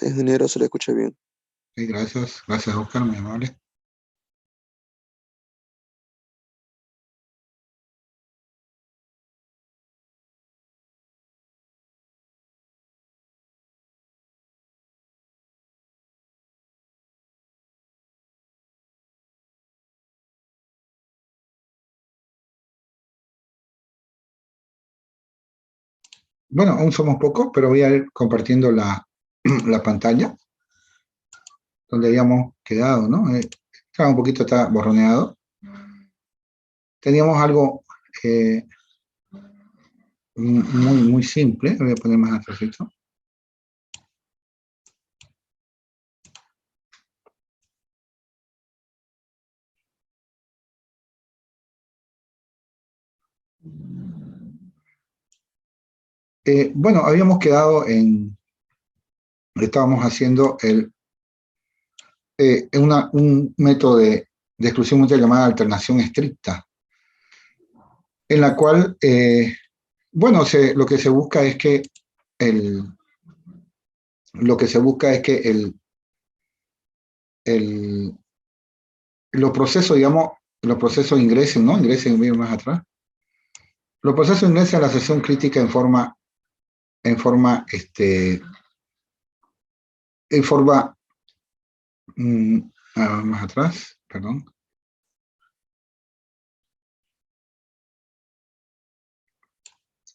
Ingeniero, se le escucha bien. Sí, gracias. Gracias, Oscar, muy amable. Bueno, aún somos pocos, pero voy a ir compartiendo la pantalla donde habíamos quedado, ¿no? Estaba un poquito, está borroneado. Teníamos algo muy simple. Lo voy a poner más atrásito. Bueno, habíamos quedado estábamos haciendo un método de exclusión múltiple llamada alternación estricta, en la cual, bueno, lo que se busca es que los procesos, digamos, los procesos ingresen, ¿no? Ingresen bien más atrás. Los procesos ingresen a la sesión crítica en forma más atrás, perdón.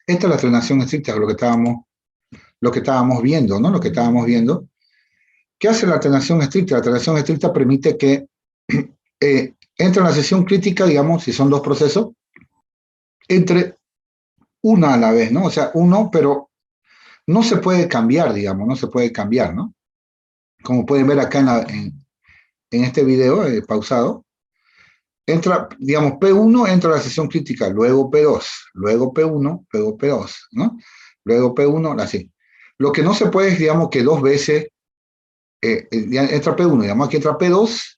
Esta es la alternación estricta, lo que estábamos viendo, ¿no? Lo que estábamos viendo. ¿Qué hace la alternación estricta? La alternación estricta permite que entre en la sesión crítica, digamos, si son dos procesos, entre una a la vez, ¿no? O sea, uno, pero no se puede cambiar, digamos, no se puede cambiar, ¿no? Como pueden ver acá en este video pausado, entra, digamos, P1 entra a la sesión crítica, luego P2, luego P1, luego P2, ¿no? Luego P1, así. Lo que no se puede es, digamos, que dos veces entra P1, digamos, aquí entra P2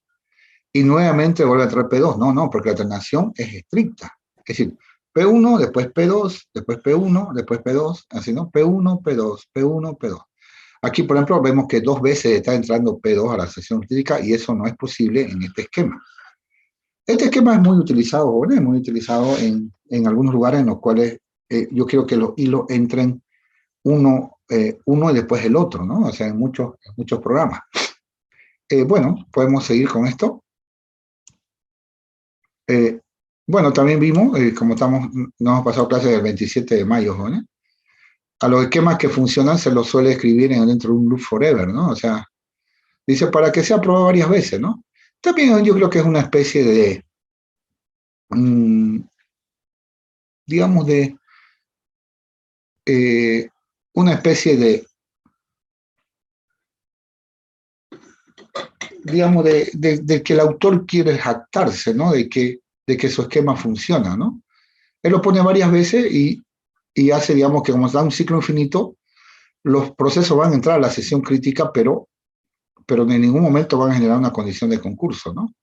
y nuevamente vuelve a entrar P2. No, porque la alternación es estricta. Es decir, P1, después P2, después P1, después P2, así, ¿no? P1, P2, P1, P2. Aquí, por ejemplo, vemos que dos veces está entrando P2 a la sesión crítica y eso no es posible en este esquema. Este esquema es muy utilizado, jóvenes, muy utilizado en algunos lugares en los cuales yo quiero que los hilos entren uno y después el otro, ¿no? O sea, en muchos programas. Bueno, podemos seguir con esto. Bueno, también vimos, como nos hemos pasado clases el 27 de mayo, jóvenes, a los esquemas que funcionan se los suele escribir dentro de un loop forever, ¿no? O sea, dice para que sea probado varias veces, ¿no? También yo creo que es una especie de, digamos, de una especie de, digamos, de que el autor quiere jactarse, ¿no? De que su esquema funciona, ¿no? Él lo pone varias veces y hace, digamos, que como da un ciclo infinito, los procesos van a entrar a la sesión crítica, pero en ningún momento van a generar una condición de concurso, ¿no?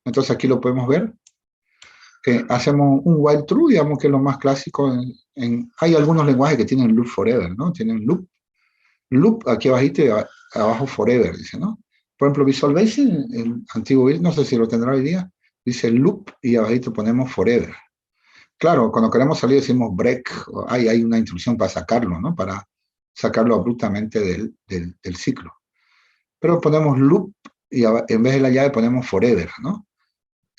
Entonces aquí lo podemos ver. Hacemos un while true, digamos que es lo más clásico. Hay algunos lenguajes que tienen loop forever, ¿no? Tienen loop aquí abajito y abajo forever, dice, ¿no? Por ejemplo, Visual Basic, el antiguo, no sé si lo tendrá hoy día, dice loop y abajito ponemos forever. Claro, cuando queremos salir decimos break, hay una instrucción para sacarlo, ¿no? Para sacarlo abruptamente del ciclo. Pero ponemos loop y en vez de la llave ponemos forever, ¿no?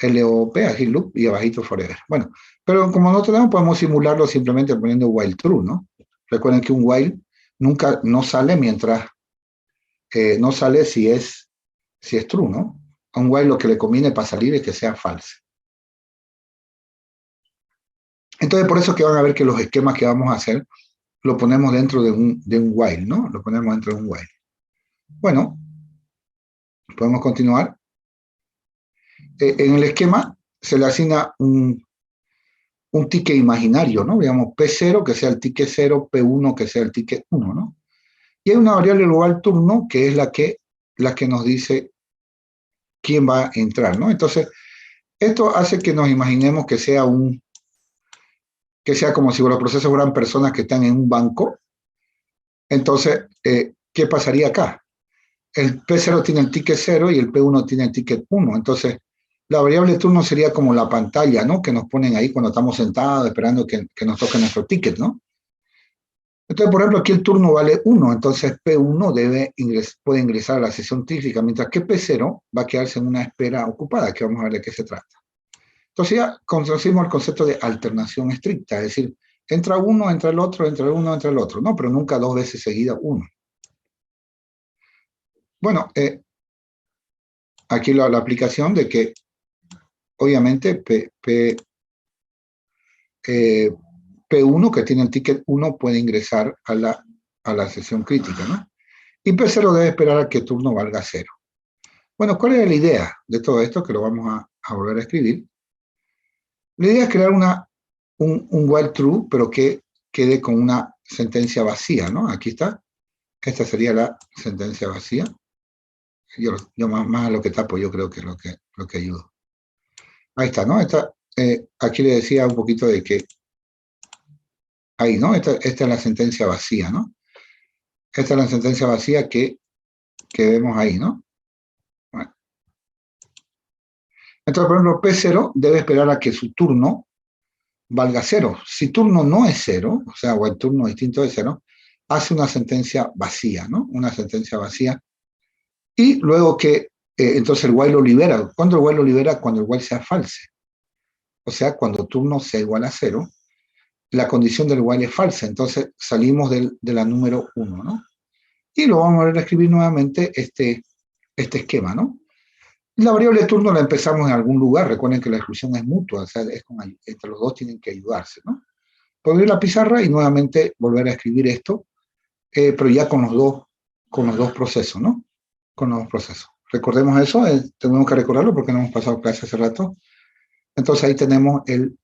LOP, aquí loop y abajito forever. Bueno, pero como no tenemos, podemos simularlo simplemente poniendo while true, ¿no? Recuerden que un while nunca no sale mientras no sale si es true, ¿no? A un while lo que le conviene para salir es que sea false. Entonces, por eso que van a ver que los esquemas que vamos a hacer lo ponemos dentro de un while, ¿no? Lo ponemos dentro de un while. Bueno, podemos continuar. En el esquema se le asigna un ticket imaginario, ¿no? Digamos, P0 que sea el ticket 0, P1 que sea el ticket 1, ¿no? Y hay una variable global turno que es la que nos dice quién va a entrar, ¿no? Entonces, esto hace que nos imaginemos que sea como si los procesos fueran personas que están en un banco. Entonces, ¿qué pasaría acá? el P0 tiene el ticket 0 y el P1 tiene el ticket 1. Entonces, la variable turno sería como la pantalla, ¿no? Que nos ponen ahí cuando estamos sentados esperando que nos toque nuestro ticket, ¿no? Entonces, por ejemplo, aquí el turno vale 1, entonces P1 puede ingresar a la sesión crítica, mientras que P0 va a quedarse en una espera ocupada, que vamos a ver de qué se trata. Entonces ya conocimos el concepto de alternación estricta, es decir, entra uno, entra el otro, entra uno, entra el otro, ¿no? Pero nunca dos veces seguida uno. Bueno, aquí la aplicación de que, obviamente, P1, que tiene el ticket 1, puede ingresar a la sesión crítica, ¿no? Y P0 debe esperar a que el turno valga 0. Bueno, ¿cuál es la idea de todo esto? Que lo vamos a volver a escribir. La idea es crear un while true, pero que quede con una sentencia vacía, ¿no? Aquí está. Esta sería la sentencia vacía. Yo más a lo que tapo, yo creo que es lo que ayudo. Ahí está, ¿no? Aquí le decía un poquito de que ahí, ¿no? Esta es la sentencia vacía, ¿no? Esta es la sentencia vacía que vemos ahí, ¿no? Bueno. Entonces, por ejemplo, P0 debe esperar a que su turno valga 0. Si turno no es 0, o sea, o el turno distinto de 0, hace una sentencia vacía, ¿no? Una sentencia vacía. Y luego que, entonces el while lo libera. ¿Cuándo el while lo libera? Cuando el while sea false. O sea, cuando turno sea igual a 0, la condición del while es falsa. Entonces salimos de la número 1, ¿no? Y lo vamos a escribir nuevamente este esquema, ¿no? La variable turno la empezamos en algún lugar. Recuerden que la exclusión es mutua, o sea, entre los dos tienen que ayudarse, ¿no? Puedo abrir la pizarra y nuevamente volver a escribir esto, pero ya con los dos procesos, ¿no? Con los dos procesos. Recordemos eso, tenemos que recordarlo porque no hemos pasado clase hace rato. Entonces ahí tenemos el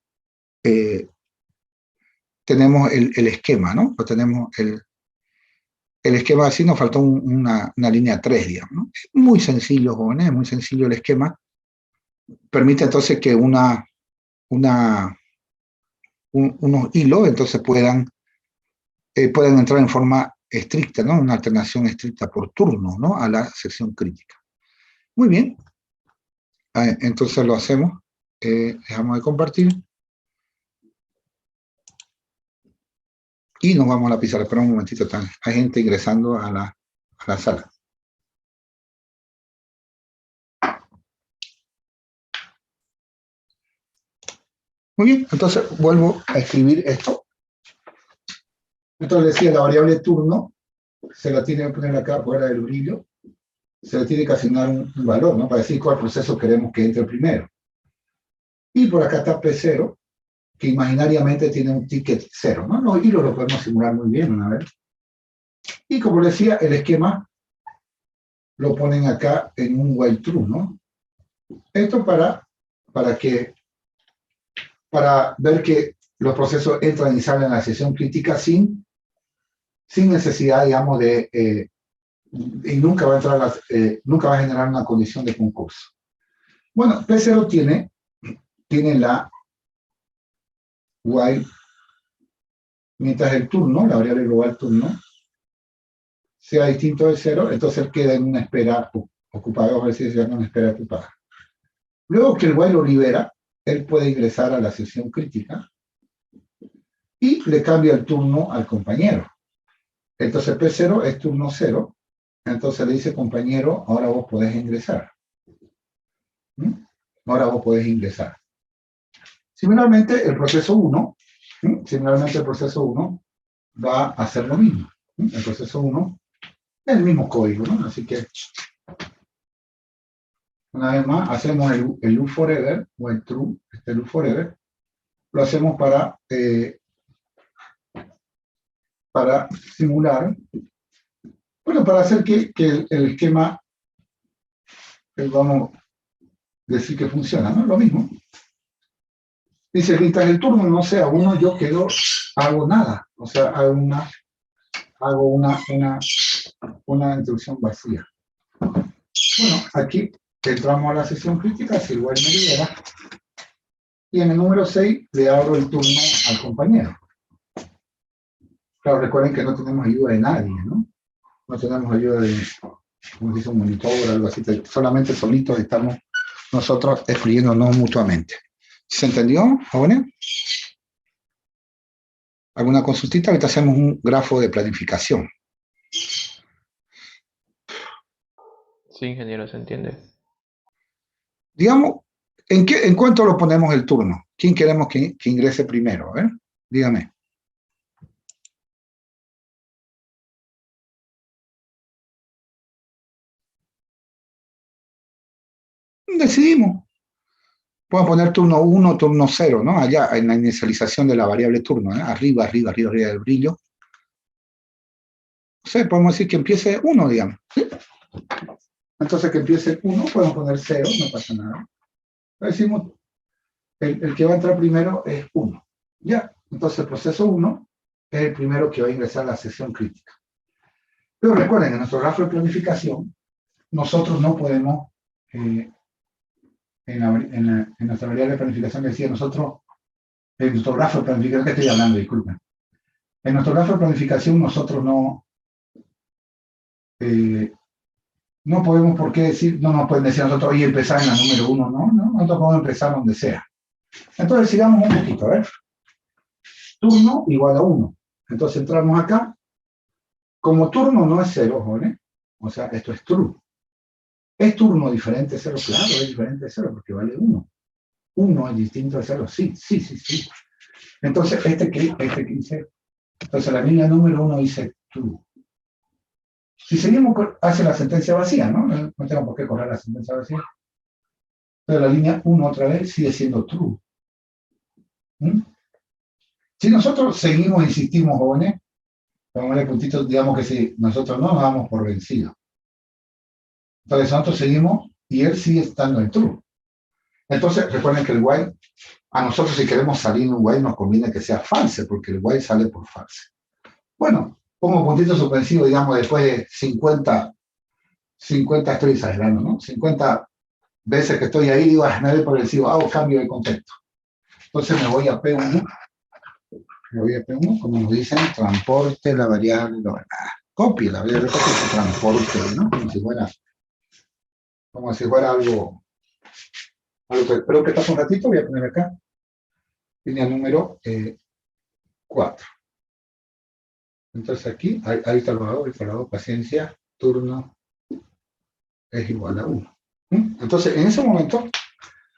esquema, ¿no? O tenemos el esquema así, nos faltó una línea 3, digamos, ¿no? Es muy sencillo, jóvenes, es muy sencillo el esquema. Permite entonces que unos hilos entonces puedan entrar en forma estricta, ¿no? Una alternación estricta por turno, ¿no? A la sección crítica. Muy bien. Entonces lo hacemos. Dejamos de compartir. Y nos vamos a la pizarra. Espera un momentito. Hay gente ingresando a la sala. Muy bien. Entonces vuelvo a escribir esto. Entonces decía, la variable turno se la tiene que poner acá fuera del brillo. Se le tiene que asignar un valor, ¿no? Para decir cuál proceso queremos que entre primero. Y por acá está P0, que imaginariamente tiene un ticket 0, ¿no? Los hilos lo podemos simular muy bien una vez. Y como decía, el esquema lo ponen acá en un while true, ¿no? Esto para ver que los procesos entran y salen a la sesión crítica sin necesidad, digamos, y nunca va a generar una condición de concurso. Bueno, P0 tiene la while, mientras el turno, la variable global turno, sea distinto de 0, entonces él queda en una espera ocupada, o decir, se llama una espera ocupada. Luego que el while lo libera, él puede ingresar a la sesión crítica y le cambia el turno al compañero. Entonces P0 es turno 0, entonces le dice, compañero, ahora vos podés ingresar. Ahora vos podés ingresar. Similarmente, el proceso 1, va a hacer lo mismo. El proceso 1 es el mismo código, ¿no? Así que, una vez más, hacemos el loop forever, o el true, loop forever, lo hacemos para simular, bueno, para hacer que el esquema, vamos a decir que funciona, ¿no? Lo mismo. Dice, mientras el turno no sea 1, yo hago nada, o sea, hago una instrucción vacía. Bueno, aquí entramos a la sesión crítica, si igual me libera, y en el número 6 le abro el turno al compañero. Claro, recuerden que no tenemos ayuda de nadie, ¿no? No tenemos ayuda como dice un monitor, algo así, solamente solitos estamos nosotros excluyéndonos mutuamente. ¿Se entendió, jóvenes? ¿Alguna consultita? Ahorita hacemos un grafo de planificación. Sí, ingeniero, se entiende. Digamos, ¿en cuánto lo ponemos el turno? ¿Quién queremos que ingrese primero? A ver, dígame. Decidimos. Podemos poner turno 1, turno 0, ¿no? Allá en la inicialización de la variable turno, ¿eh? Arriba, arriba, arriba, arriba del brillo. O sea, podemos decir que empiece 1, digamos. ¿Sí? Entonces que empiece 1, podemos poner 0, no pasa nada. Decimos, el que va a entrar primero es 1. Ya, entonces el proceso 1 es el primero que va a ingresar a la sección crítica. Pero recuerden, en nuestro grafo de planificación, nosotros no podemos, en nuestra variable de planificación decía, nosotros, en nuestro grafo de planificación, ¿qué estoy hablando? Disculpen. En nuestro grafo de planificación nosotros no podemos por qué decir, no nos pueden decir a nosotros, oye, empezar en la número 1, no, nosotros podemos empezar donde sea. Entonces sigamos un poquito, a ver. Turno igual a 1. Entonces entramos acá. Como turno no es 0, jóvenes, o sea, esto es true. ¿Es turno diferente de 0? Claro, es diferente de 0 porque vale 1. 1 es distinto de 0, sí. Entonces, este que dice, entonces la línea número 1 dice true. Si seguimos, hace la sentencia vacía, ¿no? No tengo por qué correr la sentencia vacía. Pero la línea 1 otra vez sigue siendo true. ¿Mm? Si nosotros seguimos, insistimos, jóvenes, vamos a ver puntitos, digamos que si nosotros no nos damos por vencidos. Entonces nosotros seguimos y él sigue estando en true. Entonces recuerden que el while, a nosotros si queremos salir en un while nos conviene que sea false, porque el while sale por false. Bueno, pongo puntitos suspensivos, digamos, después de 50 estoy exagerando, ¿no? 50 veces que estoy ahí, digo, me doy por vencido, hago cambio de contexto. Entonces me voy a P1, como nos dicen, transporte la variable, copie la variable, transporte, ¿no? Como si fuera algo que espero que pase un ratito, voy a poner acá, línea número 4. Entonces aquí, ahorita lo hago, paciencia, turno es igual a 1. Entonces, en ese momento,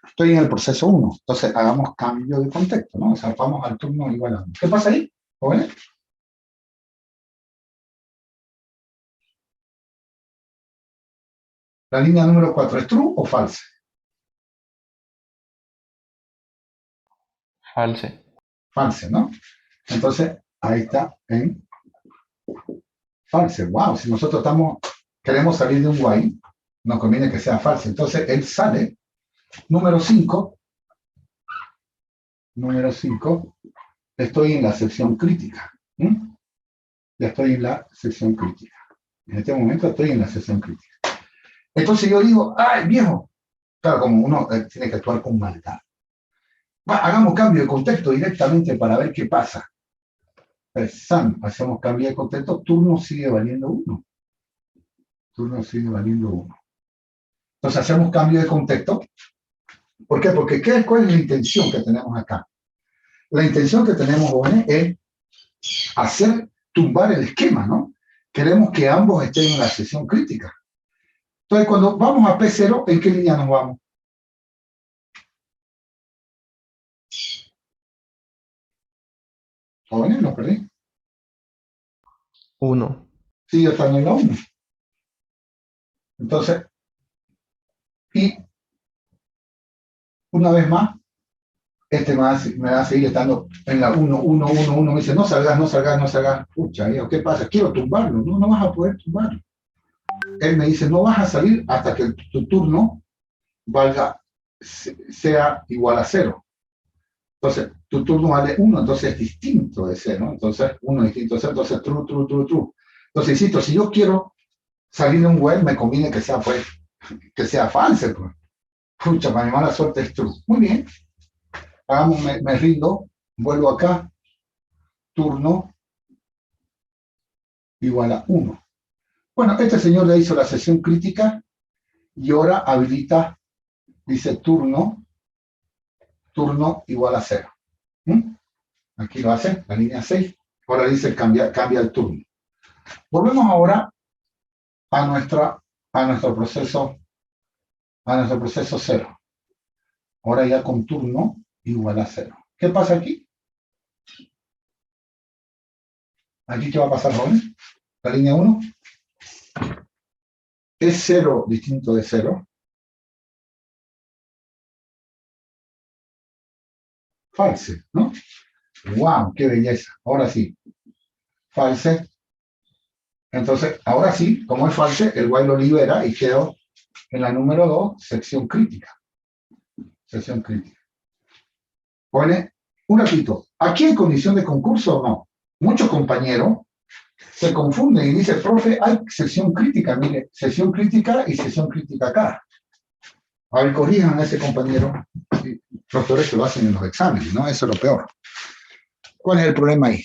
estoy en el proceso 1. Entonces, hagamos cambio de contexto, ¿no? O sea, vamos al turno igual a 1. ¿Qué pasa ahí, jóvenes? La línea número 4, ¿es true o false? False. False, ¿no? Entonces, ahí está en false. Wow, si nosotros queremos salir de un while, nos conviene que sea false. Entonces, él sale, número 5, estoy en la sección crítica. Ya estoy en la sección crítica. En este momento estoy en la sección crítica. Entonces yo digo, ¡ay, viejo! Claro, como uno tiene que actuar con maldad. Hagamos cambio de contexto directamente para ver qué pasa. Hacemos cambio de contexto, turno sigue valiendo 1. Entonces hacemos cambio de contexto. ¿Por qué? Porque ¿cuál es la intención que tenemos acá? La intención que tenemos, jóvenes, es tumbar el esquema, ¿no? Queremos que ambos estén en la sección crítica. Entonces, cuando vamos a P0, ¿en qué línea nos vamos? Jóvenes, lo perdí. 1. Sigue estando en la 1. Entonces, y una vez más, me va a seguir estando en la 1, 1, 1, 1. Me dice, no salgas. Pucha, ¿qué pasa? Quiero tumbarlo. No vas a poder tumbarlo. Él me dice, no vas a salir hasta que tu turno sea igual a 0. Entonces, tu turno vale 1, entonces es distinto de 0. Entonces, 1 distinto de 0, entonces true. Entonces, insisto, si yo quiero salir de un while, me conviene que sea false. Pues. Pucha, para mi mala suerte es true. Muy bien. Me rindo, vuelvo acá, turno igual a 1. Bueno, este señor ya hizo la sesión crítica y ahora habilita, dice turno igual a 0. Aquí lo hace, la línea 6. Ahora dice cambia el turno. Volvemos ahora a nuestro proceso 0. Ahora ya con turno igual a 0. ¿Qué pasa aquí? ¿Aquí qué va a pasar, jóvenes? La línea 1 es 0 distinto de 0. False, ¿no? ¡Wow! ¡Qué belleza! Ahora sí. False. Entonces, ahora sí, como es false, el while lo libera y quedó en la número 2, sección crítica. Sección crítica. Pone, un ratito, ¿aquí hay condición de concurso o no? Muchos compañeros se confunden y dicen, profe, hay sección crítica. Mire, sección crítica y sección crítica acá. A ver, corrijan a ese compañero. Los peores que lo hacen en los exámenes, ¿no? Eso es lo peor. ¿Cuál es el problema ahí?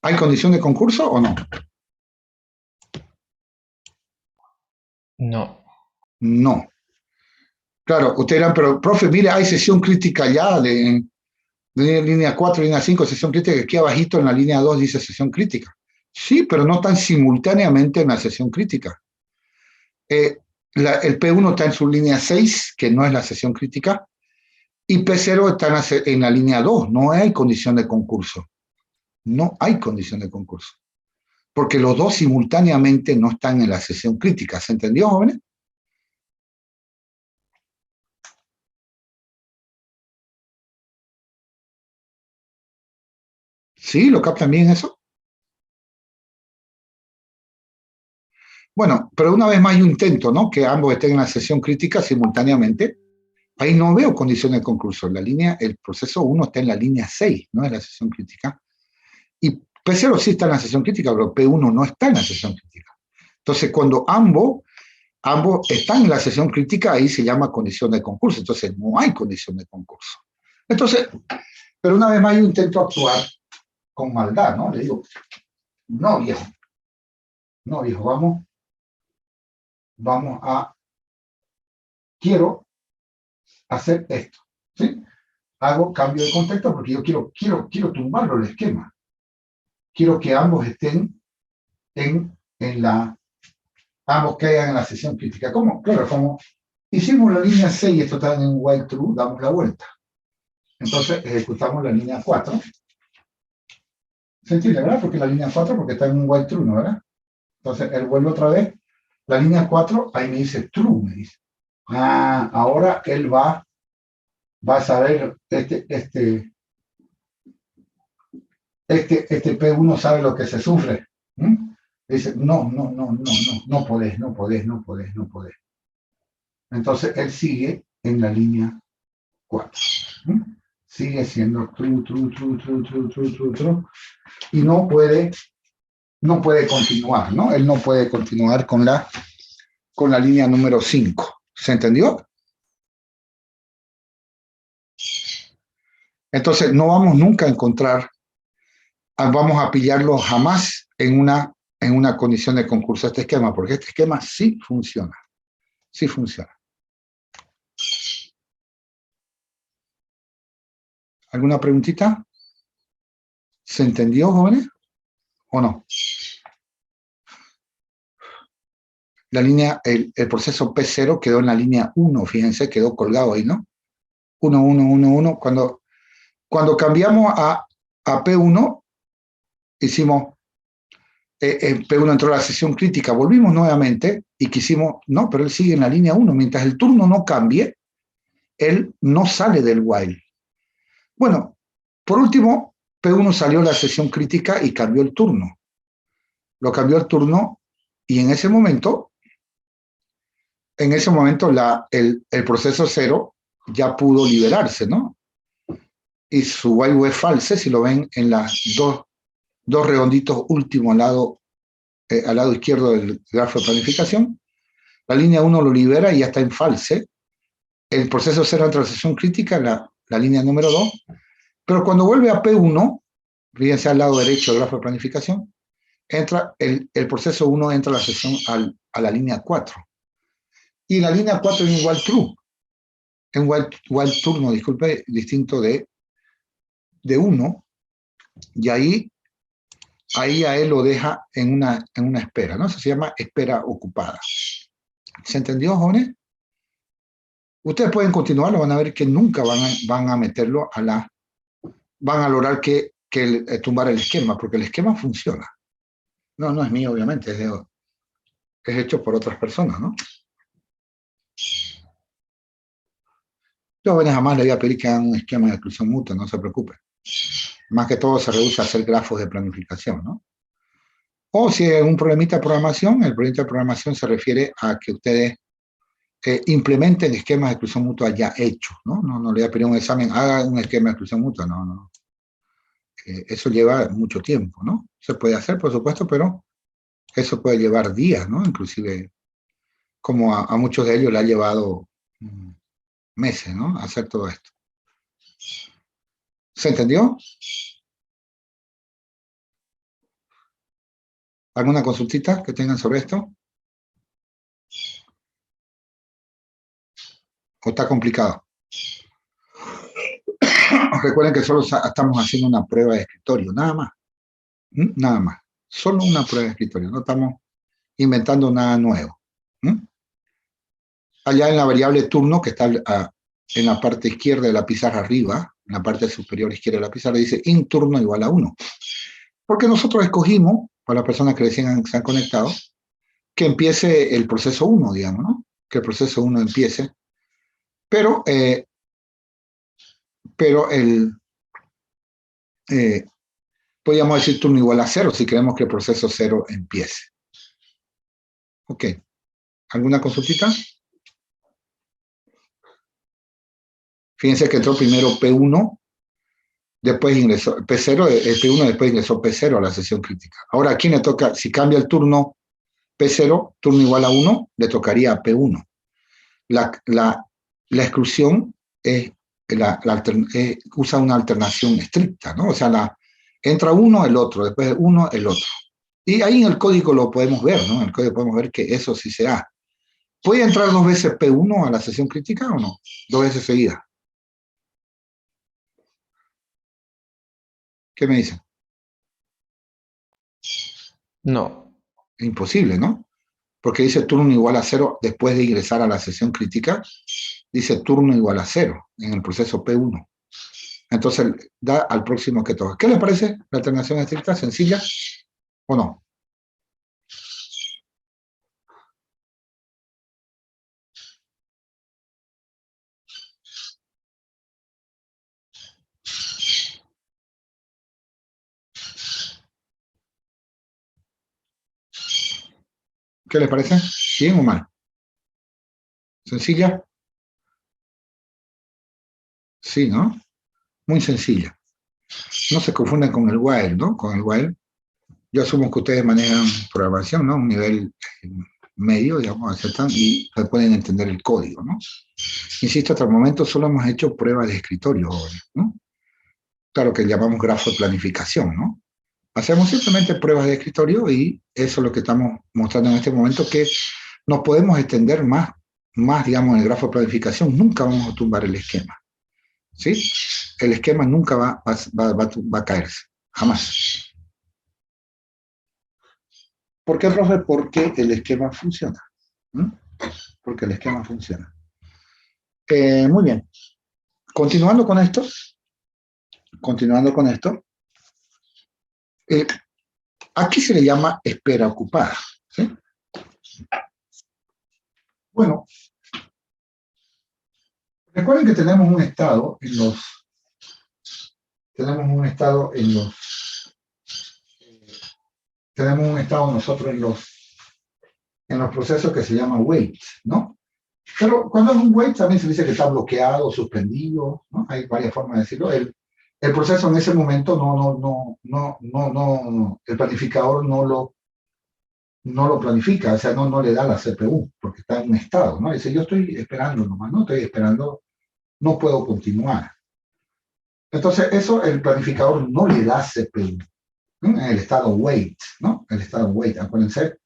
¿Hay condición de concurso o no? No. No. Claro, ustedes dirán, pero profe, mire, hay sesión crítica ya de línea 4, línea 5, sesión crítica, aquí abajito en la línea 2 dice sesión crítica. Sí, pero no tan simultáneamente en la sesión crítica. El P1 está en su línea 6, que no es la sesión crítica, y P0 está en la línea 2, no hay condición de concurso. No hay condición de concurso. Porque los dos simultáneamente no están en la sesión crítica. ¿Se entendió, jóvenes? ¿Sí? ¿Lo captan bien eso? Bueno, pero una vez más yo intento, ¿no? Que ambos estén en la sesión crítica simultáneamente. Ahí no veo condición de concurso. El proceso 1 está en la línea 6, no es la sesión crítica. Y P0 sí está en la sesión crítica, pero P1 no está en la sesión crítica. Entonces, cuando ambos están en la sesión crítica, ahí se llama condición de concurso. Entonces, no hay condición de concurso. Entonces, pero una vez más yo intento actuar con maldad, ¿no? Le digo, no, viejo, quiero hacer esto, ¿sí? Hago cambio de contexto porque yo quiero tumbarlo el esquema. Quiero que ambos estén ambos caigan en la sesión crítica. ¿Cómo? Claro, como hicimos la línea 6 y esto está en while true, damos la vuelta. Entonces ejecutamos la línea 4. ¿Se entiende, verdad? Porque la línea 4, porque está en un while true, ¿no, verdad? Entonces él vuelve otra vez. La línea 4, ahí me dice true, me dice. Ah, ahora él va a saber, este P1 sabe lo que se sufre. Dice, no podés. Entonces él sigue en la línea 4. Sigue siendo true, y no puede continuar, ¿no? Él no puede continuar con la línea número 5. ¿Se entendió? Entonces no vamos nunca a encontrar, vamos a pillarlo jamás en una condición de concurso este esquema, porque este esquema sí funciona. Sí funciona. ¿Alguna preguntita? ¿Se entendió, jóvenes? ¿O no? La línea, el proceso P0 quedó en la línea 1, fíjense, quedó colgado ahí, ¿no? 1. Cuando cambiamos a P1, hicimos, P1 entró a la sesión crítica, volvimos nuevamente y quisimos, no, pero él sigue en la línea 1, mientras el turno no cambie, él no sale del while. Bueno, por último, P1 salió de la sesión crítica y cambió el turno. Lo cambió el turno y en ese momento el proceso 0 ya pudo liberarse, ¿no? Y su while fue false, si lo ven en las dos redonditos últimos al lado izquierdo del grafo de planificación. La línea 1 lo libera y ya está en false. el proceso 0 entra a la sesión crítica, la línea número 2, pero cuando vuelve a P1, fíjense al lado derecho del grafo de planificación, entra el proceso 1 entra a la sesión a la línea 4. Y la línea 4 es igual true, en igual turno, disculpe, distinto de 1, y ahí a él lo deja en una espera, ¿no? Eso se llama espera ocupada. ¿Se entendió, jóvenes? Ustedes pueden continuar, lo van a ver que nunca van a meterlo van a lograr que tumbar el esquema, porque el esquema funciona. No es mío, obviamente, es hecho por otras personas, ¿no? Yo jamás le voy a pedir que hagan un esquema de exclusión mutua, no se preocupen. Más que todo se reduce a hacer grafos de planificación, ¿no? O si hay un problemita de programación, el problemita de programación se refiere a que ustedes implementen esquemas de exclusión mutua ya hechos, ¿no? No le voy a pedir un examen, haga un esquema de exclusión mutua, no. Eso lleva mucho tiempo, ¿no? Se puede hacer, por supuesto, pero eso puede llevar días, ¿no? Inclusive, como a muchos de ellos le ha llevado meses, ¿no? Hacer todo esto. ¿Se entendió? ¿Alguna consultita que tengan sobre esto? ¿O está complicado? Recuerden que solo estamos haciendo una prueba de escritorio, nada más. Nada más. Solo una prueba de escritorio, no estamos inventando nada nuevo. Allá en la variable turno, que está en la parte izquierda de la pizarra arriba, en la parte superior izquierda de la pizarra, dice in turno igual a 1. Porque nosotros escogimos, para las personas que recién se han conectado, que empiece el proceso 1, digamos, ¿no? Que el proceso 1 empiece. Pero podríamos decir turno igual a 0 si queremos que el proceso 0 empiece. Ok. ¿Alguna consultita? Fíjense que entró primero P1, después ingresó P0, P1, después ingresó P0 a la sesión crítica. Ahora, ¿a quién le toca? Si cambia el turno P0, turno igual a 1, le tocaría a P1. La exclusión usa una alternación estricta, ¿no? O sea, entra uno, el otro, después uno, el otro. Y ahí en el código lo podemos ver, ¿no? En el código podemos ver que eso sí se da. ¿Puede entrar 2 veces P1 a la sesión crítica o no? 2 veces seguidas. ¿Qué me dicen? No. Imposible, ¿no? Porque dice turno igual a 0 después de ingresar a la sesión crítica, dice turno igual a 0 en el proceso P1. Entonces da al próximo que toca. ¿Qué les parece la alternación estricta? ¿Sencilla o no? ¿Qué les parece? ¿Bien o mal? ¿Sencilla? Sí, ¿no? Muy sencilla. No se confunden con el while, ¿no? Con el while. Yo asumo que ustedes manejan programación, ¿no? Un nivel medio, digamos, aceptan y pueden entender el código, ¿no? Insisto, hasta el momento solo hemos hecho pruebas de escritorio, ¿no? Claro que llamamos grafo de planificación, ¿no? Hacemos simplemente pruebas de escritorio y eso es lo que estamos mostrando en este momento, que nos podemos extender más, digamos, en el grafo de planificación. Nunca vamos a tumbar el esquema, ¿sí? El esquema nunca va a caerse, jamás. ¿Por qué, profe? Porque el esquema funciona. Porque el esquema funciona. Muy bien. Continuando con esto, aquí se le llama espera ocupada, ¿sí? Bueno, recuerden que tenemos un estado nosotros en los procesos que se llama wait, ¿no? Pero cuando es un wait también se dice que está bloqueado, suspendido, ¿no? Hay varias formas de decirlo. El proceso en ese momento el planificador no no lo planifica, o sea, no le da a la CPU, porque está en un estado, ¿no? Dice, yo estoy esperando nomás, no estoy esperando, no puedo continuar. Entonces, eso el planificador no le da CPU, ¿no? En el estado wait, ¿no? El estado wait, acuérdense,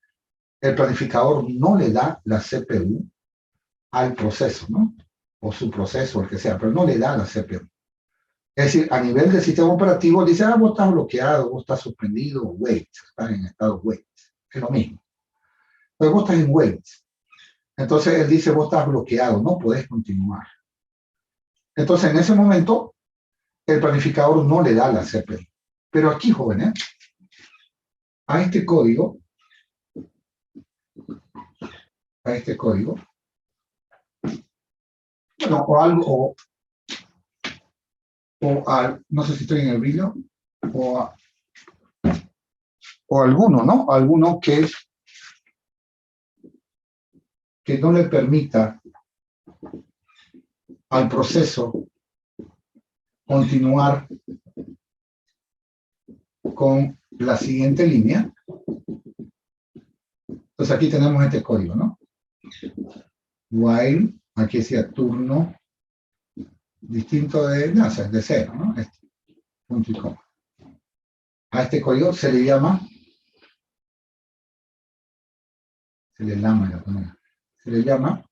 el planificador no le da la CPU al proceso, ¿no? O su proceso, el que sea, pero no le da la CPU. Es decir, a nivel del sistema operativo, dice, vos estás bloqueado, vos estás suspendido, wait, estás en estado wait. Es lo mismo. Pero vos estás en wait. Entonces él dice, vos estás bloqueado, no podés continuar. Entonces en ese momento, el planificador no le da la CPU. Pero aquí, jóvenes, a este código, bueno, o algo, no sé si estoy en el vídeo, o alguno, ¿no? Alguno que no le permita al proceso continuar con la siguiente línea. Entonces aquí tenemos este código, ¿no? While, aquí decía turno, distinto de cero, ¿no? Este, punto y coma. A este código se le llama, se le llama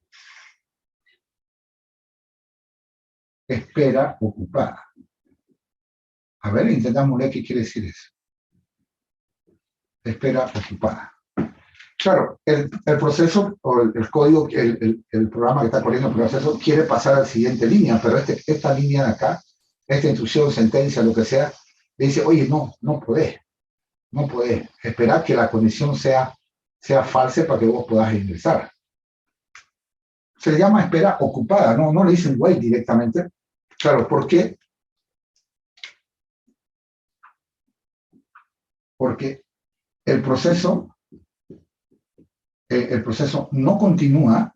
espera ocupada. A ver, intentamos leer qué quiere decir eso. Espera ocupada. Claro, el proceso, o el código, el programa que está corriendo el proceso quiere pasar a la siguiente línea, pero esta línea de acá, esta instrucción, sentencia, lo que sea, le dice, oye, no podés esperar que la condición sea falsa para que vos puedas ingresar. Se le llama espera ocupada, no le dicen wait directamente. Claro, ¿por qué? Porque el proceso no continúa,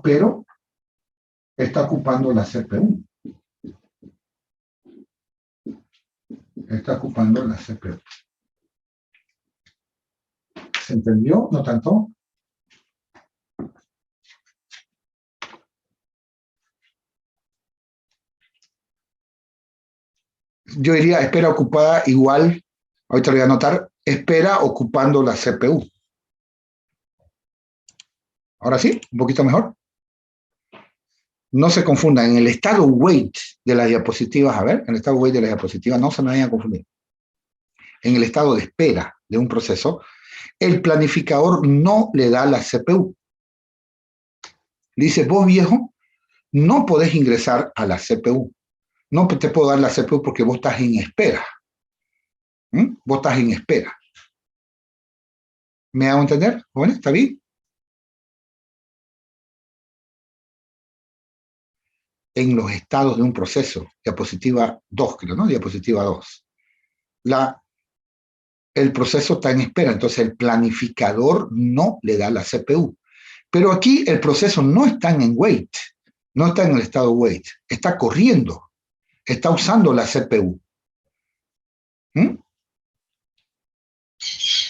pero está ocupando la CPU. ¿Se entendió? ¿No tanto? Yo diría espera ocupada igual, ahorita lo voy a anotar, espera ocupando la CPU. Ahora sí, un poquito mejor. No se confundan, en el estado wait de las diapositivas, a ver, en el estado wait de las diapositivas, no se me vayan a confundir. En el estado de espera de un proceso, el planificador no le da la CPU. Le dice, vos viejo, no podés ingresar a la CPU. No te puedo dar la CPU porque vos estás en espera. Vos estás en espera. ¿Me hago entender? Bueno, ¿está bien? En los estados de un proceso, diapositiva 2, creo, ¿no? Diapositiva 2. El proceso está en espera, entonces el planificador no le da la CPU. Pero aquí el proceso no está en wait, no está en el estado wait, está corriendo, está usando la CPU.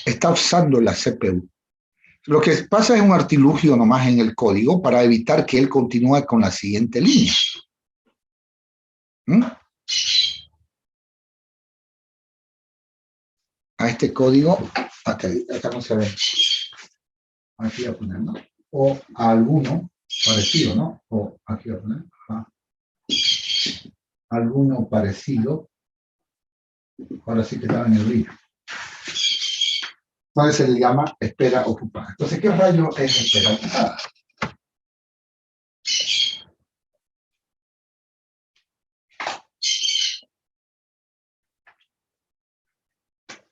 Está usando la CPU. Lo que pasa es un artilugio nomás en el código para evitar que él continúe con la siguiente línea. A este código, acá no se ve. Aquí voy a poner, ¿no? O a alguno parecido, ¿no? O aquí voy a poner. Alguno parecido. Ahora sí que estaba en el brillo. Entonces se le llama espera ocupada. Entonces, ¿qué rayo es espera ocupada?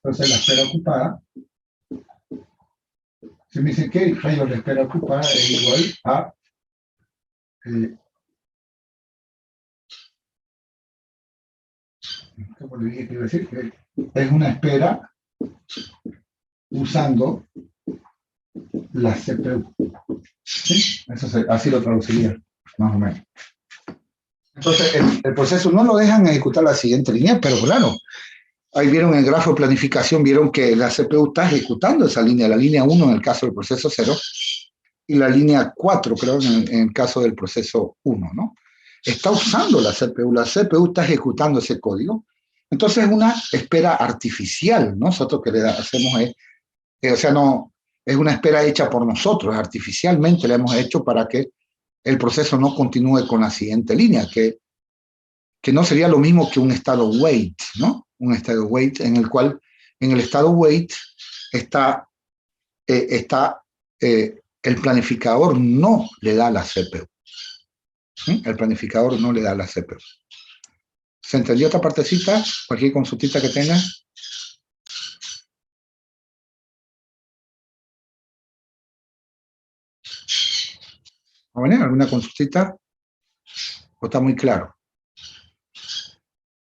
Entonces la espera ocupada, si me dicen que rayo de espera ocupada es igual a ¿cómo le dije que iba a decir? Es una espera usando la CPU. ¿Sí? Así lo traduciría, más o menos. Entonces, el proceso no lo dejan ejecutar la siguiente línea, pero claro, Ahí vieron el grafo de planificación, vieron que la CPU está ejecutando esa línea, la línea 1 en el caso del proceso 0 y la línea 4, creo, en el caso del proceso 1, ¿no? Está usando la CPU está ejecutando ese código. Entonces es una espera artificial, ¿no? Nosotros que le hacemos o sea, no, es una espera hecha por nosotros, artificialmente la hemos hecho para que el proceso no continúe con la siguiente línea, que no sería lo mismo que un estado wait, ¿no? Un estado wait en el cual, en el estado wait, está el planificador no le da la CPU. ¿Sí? El planificador no le da la CPU. ¿Se entendió esta partecita? Cualquier consultita que tengan. ¿Alguna consultita? ¿O está muy claro?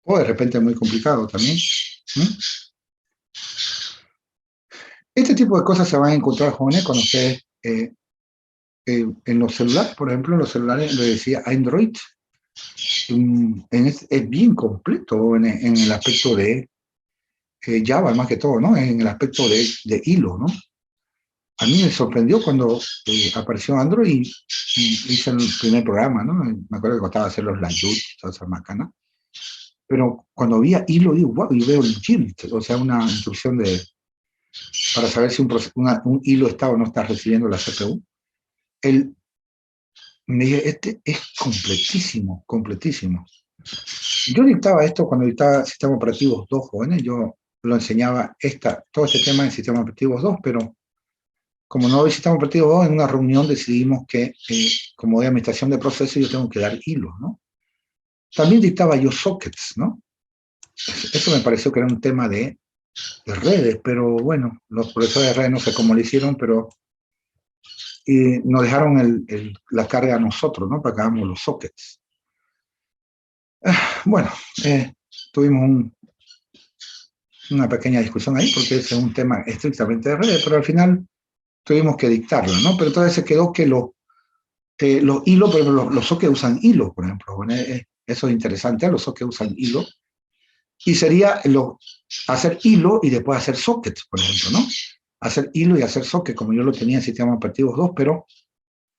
O de repente muy complicado también. Este tipo de cosas se van a encontrar, jóvenes, cuando ustedes en los celulares, por ejemplo, en los celulares, le decía Android, es bien completo en el aspecto de Java, más que todo, ¿no? En el aspecto de hilo, ¿no? A mí me sorprendió cuando apareció Android y hice el primer programa, ¿no? Me acuerdo que costaba hacer los layut, todas esas macanas. Pero cuando vi hilo, digo, wow, yo veo el yield, o sea, una instrucción para saber si un hilo está o no está recibiendo la CPU. Me dije, este es completísimo, completísimo. Yo dictaba esto cuando dictaba Sistemas Operativos 2, jóvenes, yo lo enseñaba todo este tema en Sistemas Operativos 2, pero como no doy Sistemas Operativos 2, en una reunión decidimos que, como de administración de procesos, yo tengo que dar hilos, ¿no? También dictaba yo sockets, ¿no? Eso me pareció que era un tema de redes, pero bueno, los profesores de redes no sé cómo lo hicieron, pero nos dejaron la carga a nosotros, ¿no? Para que hagamos los sockets. Bueno, tuvimos una pequeña discusión ahí, porque ese es un tema estrictamente de redes, pero al final tuvimos que dictarlo, ¿no? Pero entonces se quedó que los hilos, por ejemplo, los sockets usan hilos, por ejemplo. Bueno, eso es interesante, los sockets usan hilo. Y sería hacer hilo y después hacer sockets, por ejemplo, ¿no? Hacer hilo y hacer socket, como yo lo tenía en sistemas operativos 2, pero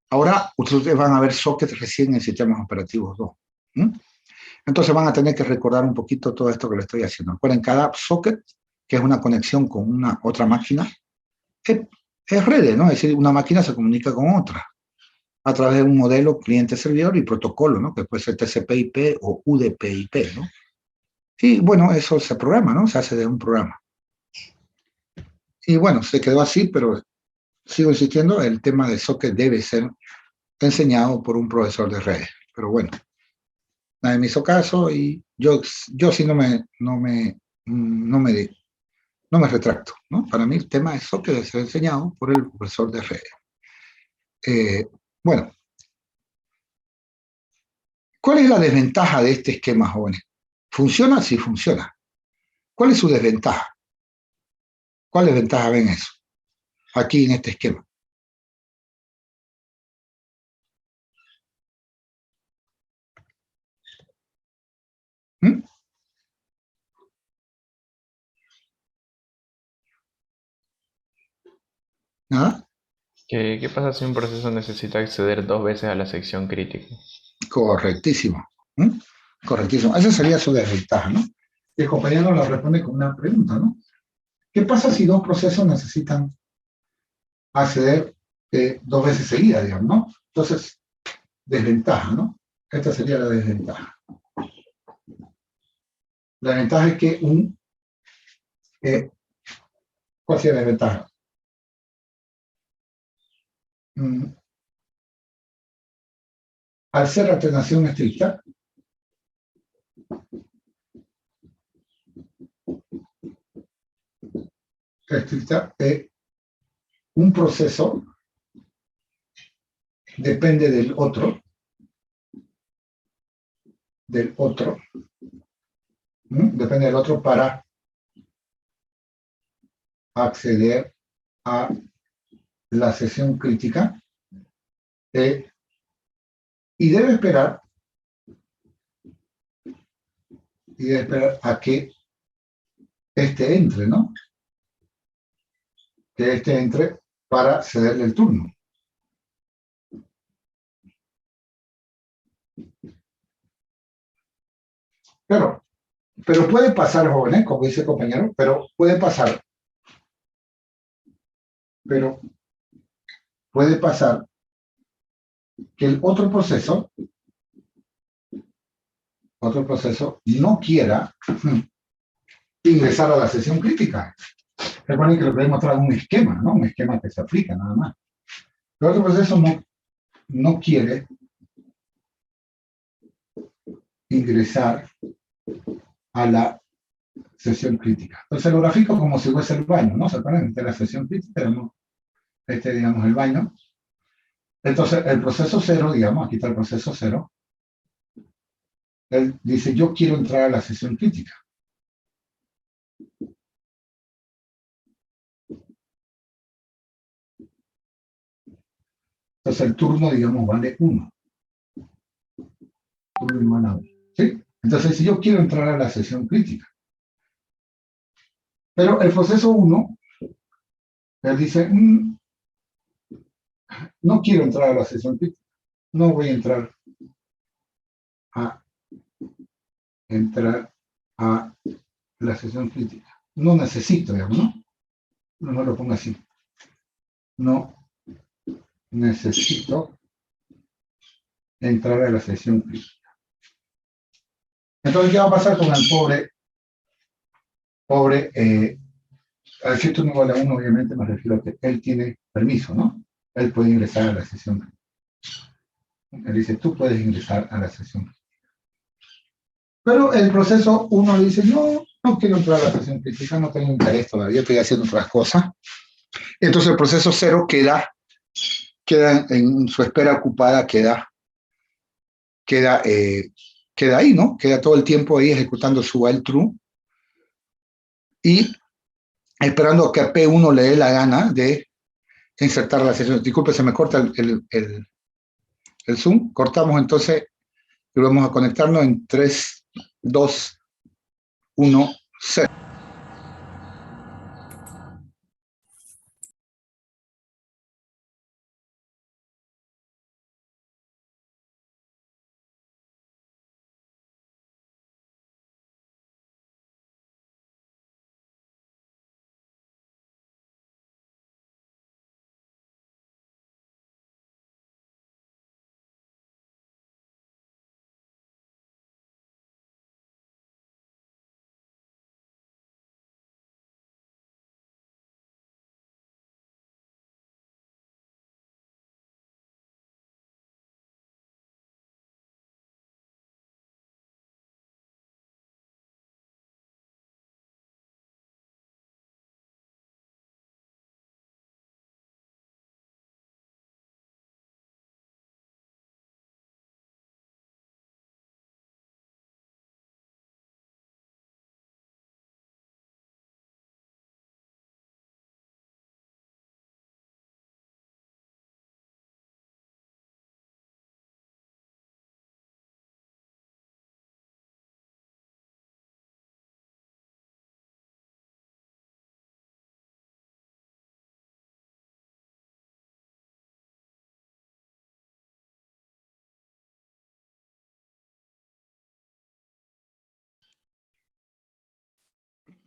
ahora ustedes van a ver sockets recién en sistemas operativos 2. Entonces van a tener que recordar un poquito todo esto que le estoy haciendo. Recuerden, cada socket, que es una conexión con una otra máquina, es red, ¿no? Es decir, una máquina se comunica con otra a través de un modelo cliente-servidor y protocolo, ¿no? Que puede ser TCP/IP o UDP/IP, ¿no? Y bueno, eso se programa, ¿no? Se hace de un programa. Y bueno, se quedó así, pero sigo insistiendo, el tema de socket debe ser enseñado por un profesor de redes. Pero bueno, nadie me hizo caso y yo sí no me retracto, ¿no? Para mí el tema de socket debe ser enseñado por el profesor de redes. Bueno, ¿cuál es la desventaja de este esquema, jóvenes? ¿Funciona? Sí, funciona. ¿Cuál es su desventaja? ¿Cuál desventaja ven eso? Aquí en este esquema. ¿Mm? ¿Nada? ¿Qué pasa si un proceso necesita acceder 2 veces a la sección crítica? Correctísimo. ¿Mm? Correctísimo. Esa sería su desventaja, ¿no? Y el compañero la responde con una pregunta, ¿no? ¿Qué pasa si dos procesos necesitan acceder 2 veces seguidas, digamos, ¿no? Entonces, desventaja, ¿no? Esta sería la desventaja. La ventaja es que ¿cuál sería la desventaja? Al ser alternación estricta, un proceso depende del otro, depende del otro para acceder a la sesión crítica y debe esperar a que este entre, ¿no? Que este entre para cederle el turno. Claro, pero puede pasar, jóvenes, como dice el compañero, pero puede pasar. Pero puede pasar que el otro proceso no quiera ingresar a la sesión crítica. Recuerden que lo que he mostrado es un esquema, ¿no? Un esquema que se aplica nada más. El otro proceso no quiere ingresar a la sesión crítica. Entonces lo grafico como si fuese el baño, ¿no? ¿Se acuerdan? Esta es la sesión crítica, tenemos digamos, el baño. Entonces el proceso cero, digamos, aquí está el proceso cero, él dice, yo quiero entrar a la sesión crítica. Entonces el turno, digamos, vale 1. Turno igual a 1. ¿Sí? Entonces, si yo quiero entrar a la sesión crítica, pero el proceso 1, él dice, no quiero entrar a la sesión crítica, no voy a entrar a la sesión crítica. No necesito, digamos, ¿no? No lo pongo así. No necesito entrar a la sesión crítica. Entonces, ¿qué va a pasar con el pobre, al si esto no vale a 1, obviamente me refiero a que él tiene permiso, ¿no? Él puede ingresar a la sesión crítica. Él dice, tú puedes ingresar a la sesión crítica. Pero el proceso 1 le dice, no quiero entrar a la sesión crítica, no tengo interés todavía, estoy haciendo otras cosas. Entonces el proceso 0 queda en su espera ocupada, queda ahí, ¿no? Queda todo el tiempo ahí ejecutando su while true y esperando que a P1 le dé la gana de insertar la sesión. Disculpe, se me corta el Zoom. Cortamos entonces y vamos a conectarnos en 3, 2, 1, 0.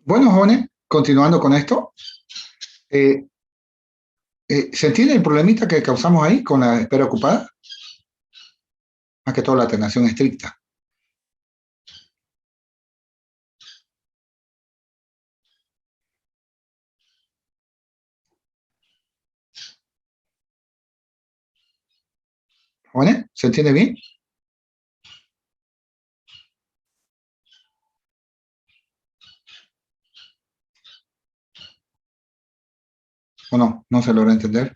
Bueno, jóvenes, continuando con esto, ¿se entiende el problemita que causamos ahí con la espera ocupada? Más que todo la atenuación estricta. ¿Jóvenes? ¿Se entiende bien? ¿O no? ¿No se logra entender?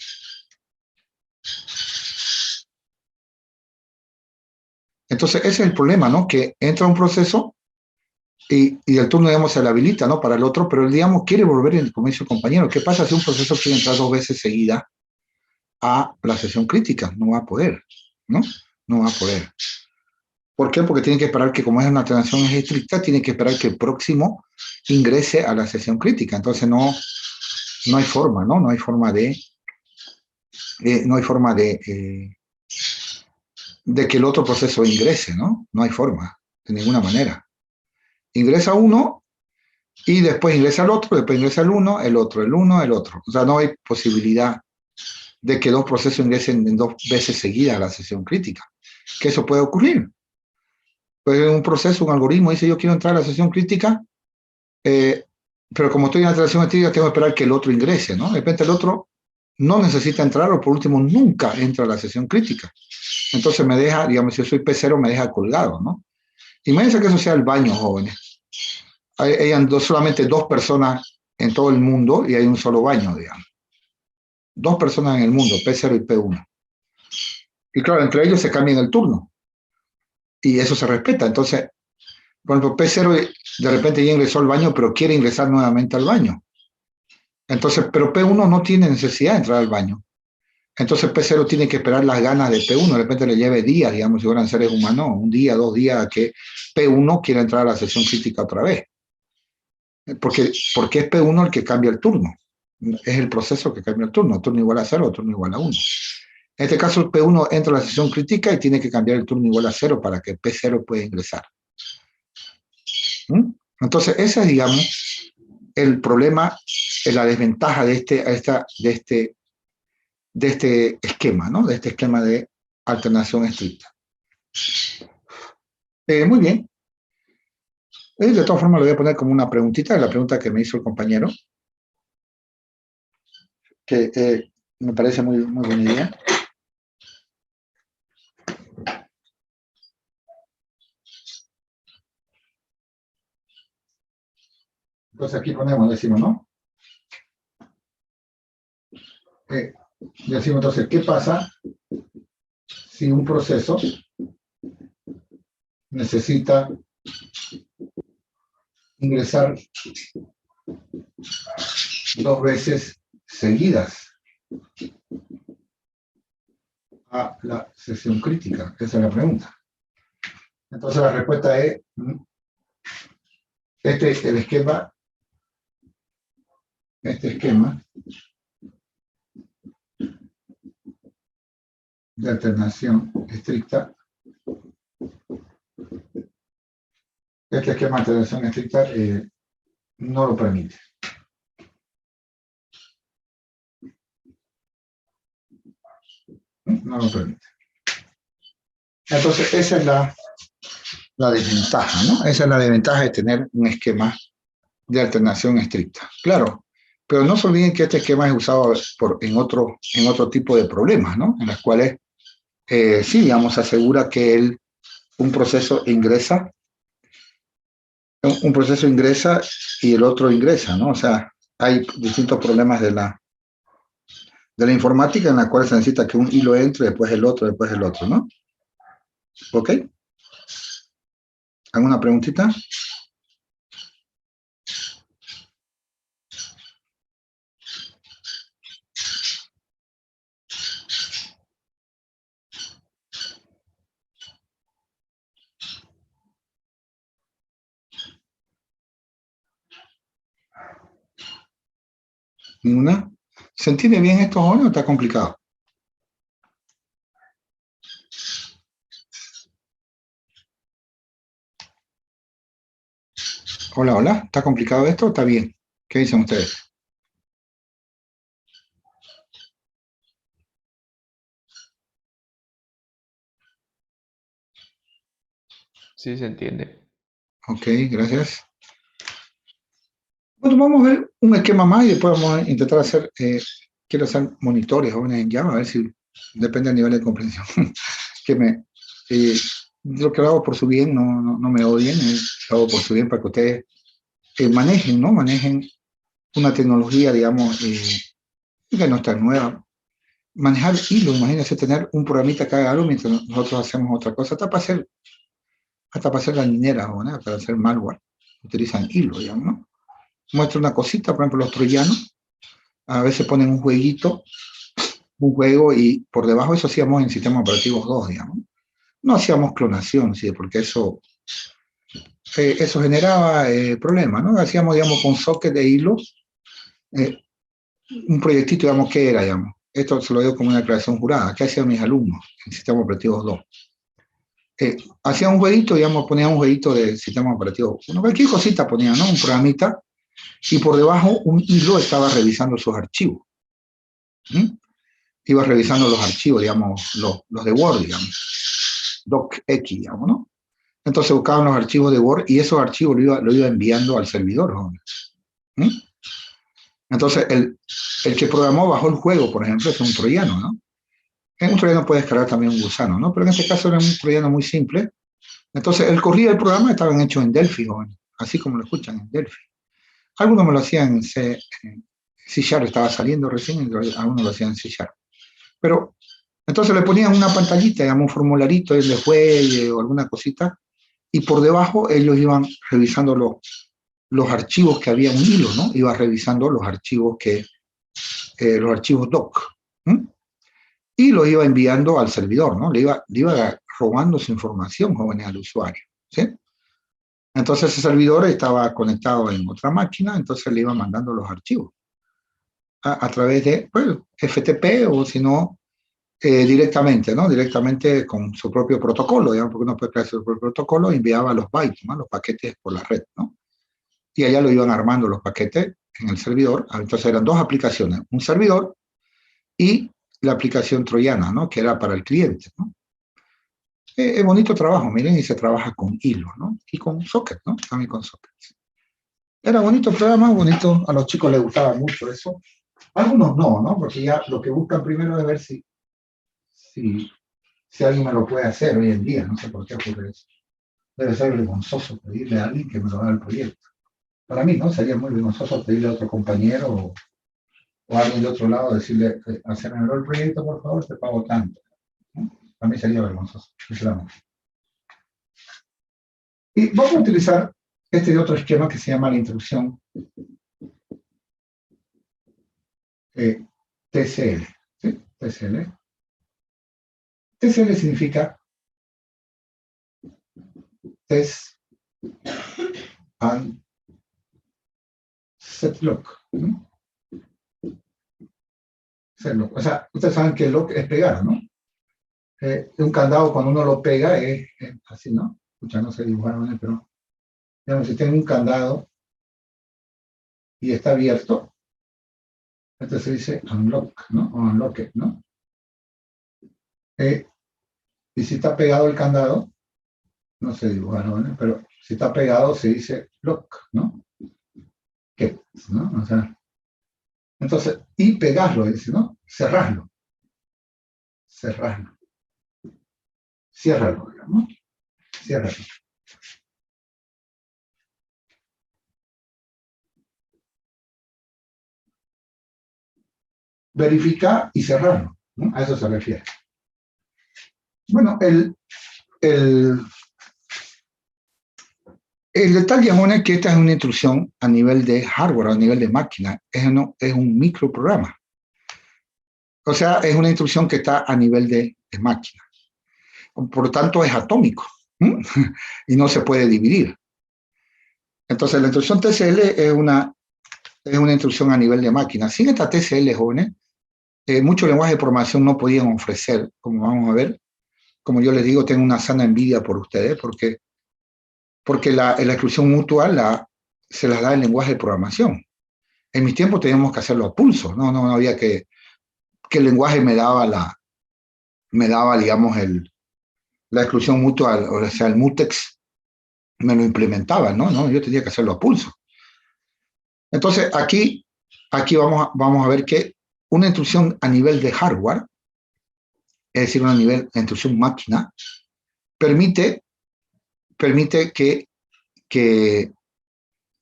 Entonces, ese es el problema, ¿no? Que entra un proceso y el turno, digamos, se le habilita, ¿no? Para el otro, pero él, digamos, quiere volver, como dice el compañero. ¿Qué pasa si un proceso quiere entrar 2 veces seguida a la sesión crítica? No va a poder, ¿no? No va a poder. ¿Por qué? Porque tiene que esperar que, como es una alteración estricta, tiene que esperar que el próximo ingrese a la sesión crítica. Entonces no hay forma, ¿no? No hay forma de que el otro proceso ingrese, ¿no? No hay forma, de ninguna manera. Ingresa uno y después ingresa el otro, después ingresa el uno, el otro, el uno, el otro. O sea, no hay posibilidad de que dos procesos ingresen en 2 veces seguidas a la sesión crítica. Que eso puede ocurrir. Pues un proceso, un algoritmo dice, yo quiero entrar a la sesión crítica, pero como estoy en la sesión crítica, tengo que esperar que el otro ingrese, ¿no? De repente el otro no necesita entrar o por último nunca entra a la sesión crítica. Entonces me deja, digamos, si yo soy P0, me deja colgado, ¿no? Imagínense que eso sea el baño, jóvenes. Hay solamente 2 personas en todo el mundo y hay un solo baño, digamos. 2 personas en el mundo, P0 y P1. Y claro, entre ellos se cambian el turno. Y eso se respeta. Entonces, por ejemplo, P0 de repente ya ingresó al baño, pero quiere ingresar nuevamente al baño. Entonces, pero P1 no tiene necesidad de entrar al baño. Entonces P0 tiene que esperar las ganas de P1, de repente le lleve días, digamos, si fueran seres humanos, 1 día, 2 días, a que P1 quiera entrar a la sesión crítica otra vez. Porque es P1 el que cambia el turno. Es el proceso que cambia el turno igual a 0, turno igual a 1. En este caso, el P1 entra a la sesión crítica y tiene que cambiar el turno igual a 0 para que P0 pueda ingresar. Entonces, ese es, digamos, el problema, la desventaja de este esquema, ¿no? De este esquema de alternación estricta. Muy bien. De todas formas, lo voy a poner como una preguntita, la pregunta que me hizo el compañero, que me parece muy, muy buena idea. Entonces aquí decimos, ¿no? Decimos entonces, ¿qué pasa si un proceso necesita ingresar 2 veces seguidas a la sesión crítica? Esa es la pregunta. Entonces la respuesta es, este esquema de alternación estricta, no lo permite. No lo permite. Entonces, esa es la desventaja, ¿no? Esa es la desventaja de tener un esquema de alternación estricta. Claro, pero no se olviden que este esquema es usado en otro tipo de problemas, ¿no? En las cuales, sí, digamos, asegura que un proceso ingresa y el otro ingresa, ¿no? O sea, hay distintos problemas de la informática en la cual se necesita que un hilo entre, después el otro, ¿no? ¿Ok? ¿Alguna preguntita? ¿Ninguna? ¿Se entiende bien esto, Jorge, o está complicado? Hola, hola. ¿Está complicado esto o está bien? ¿Qué dicen ustedes? Sí, se entiende. Ok, gracias. Bueno, vamos a ver un esquema más y después vamos a intentar hacer, quiero hacer monitores jóvenes en Java, a ver si depende del nivel de comprensión. Lo que lo hago por su bien, no me odien, lo hago por su bien para que ustedes manejen, ¿no? Manejen una tecnología, digamos, que no está nueva. Manejar hilo, imagínense tener un programita que haga algo mientras nosotros hacemos otra cosa, hasta para hacer gallineras, ¿no? Para hacer malware, utilizan hilo, digamos, ¿no? Muestro una cosita, por ejemplo, los troyanos, a veces ponen un juego y por debajo eso hacíamos en sistemas operativos 2, digamos. No hacíamos clonación, ¿sí? Porque eso generaba problemas, ¿no? Hacíamos, digamos, con socket de hilos, eh, un proyectito, digamos, ¿qué era, digamos? Esto se lo dio como una declaración jurada. ¿Qué hacían mis alumnos en Sistemas Operativos 2? Hacían un jueguito, digamos, ponían un jueguito de Sistemas Operativos 1, cualquier cosita ponían, ¿no? Un programita, y por debajo un hilo estaba revisando sus archivos. ¿Mm? Iba revisando los archivos, digamos, los de Word, digamos, docx, digamos, ¿no? Entonces buscaban los archivos de Word y esos archivos lo iba enviando al servidor, ¿no? ¿Mm? Entonces, el que programó bajo el juego, por ejemplo, es un troyano, ¿no? En un troyano puede descargar también un gusano, ¿no? Pero en este caso era un troyano muy simple. Entonces, el corrida del programa estaban hechos en Delphi, jóvenes, así como lo escuchan en Delphi. Algunos me lo hacían en C Sharp, estaba saliendo recién, y algunos lo hacían en C Sharp. Pero entonces le ponían una pantallita, digamos, un formularito de juegue o alguna cosita, y por debajo ellos iban revisando los archivos que había un hilo, ¿no? Iba revisando los archivos los archivos doc, ¿m? Y lo iba enviando al servidor, ¿no? Le iba robando su información, jóvenes, al usuario, ¿sí? Entonces ese servidor estaba conectado en otra máquina, entonces le iba mandando los archivos a través de, bueno, FTP o si no, directamente, ¿no? Directamente con su propio protocolo, digamos, porque uno puede crear su propio protocolo, enviaba los bytes, ¿no? Los paquetes por la red, ¿no? Y allá lo iban armando los paquetes en el servidor. Entonces eran dos aplicaciones, un servidor y la aplicación troyana, ¿no? Que era para el cliente, ¿no? Es bonito trabajo, miren, y se trabaja con hilos, ¿no? Y con socket, ¿no? También con sockets. Era bonito programa, bonito, a los chicos les gustaba mucho eso. Algunos no, ¿no? Porque ya lo que buscan primero es ver si alguien me lo puede hacer hoy en día, no sé por qué ocurre eso. Debe ser vergonzoso pedirle a alguien que me lo haga el proyecto. Para mí, ¿no? Sería muy vergonzoso pedirle a otro compañero o a alguien de otro lado decirle, hacerme el proyecto, por favor, te pago tanto, ¿no? Para mí sería vergonzoso, sinceramente. Y vamos a utilizar este otro esquema que se llama la instrucción TCL, ¿sí? TCL. TCL significa Test and Set Lock, ¿no? Set lock. O sea, ustedes saben que el lock es pegar, ¿no? Un candado cuando uno lo pega es así, ¿no? Escucha, no sé dibujar, pero digamos, si tengo un candado y está abierto, entonces se dice unlock, ¿no? O unlocked, ¿no? Y si está pegado el candado, no sé dibujar, ¿no? Pero si está pegado se dice lock, ¿no? Que, ¿no? O sea, entonces, y pegarlo, dice, ¿no? Cerrarlo. Cerrarlo. Ciérralo, digamos, ¿no? Ciérralo. Verificar y cerrarlo, ¿no? A eso se refiere. Bueno, el detalle es que esta es una instrucción a nivel de hardware, a nivel de máquina, es un microprograma. O sea, es una instrucción que está a nivel de máquina. Por lo tanto, es atómico, ¿m? Y no se puede dividir. Entonces, la instrucción TCL es una instrucción a nivel de máquina. Sin esta TCL, jóvenes, muchos lenguajes de programación no podían ofrecer, como vamos a ver. Como yo les digo, tengo una sana envidia por ustedes, porque la exclusión mutua se las da el lenguaje de programación. En mis tiempos teníamos que hacerlo a pulso, no había que el lenguaje me daba, digamos, la exclusión mutua, o sea, el mutex me lo implementaba, ¿no? Yo tenía que hacerlo a pulso. Entonces, aquí vamos a ver que una instrucción a nivel de hardware, es decir, una instrucción máquina, permite que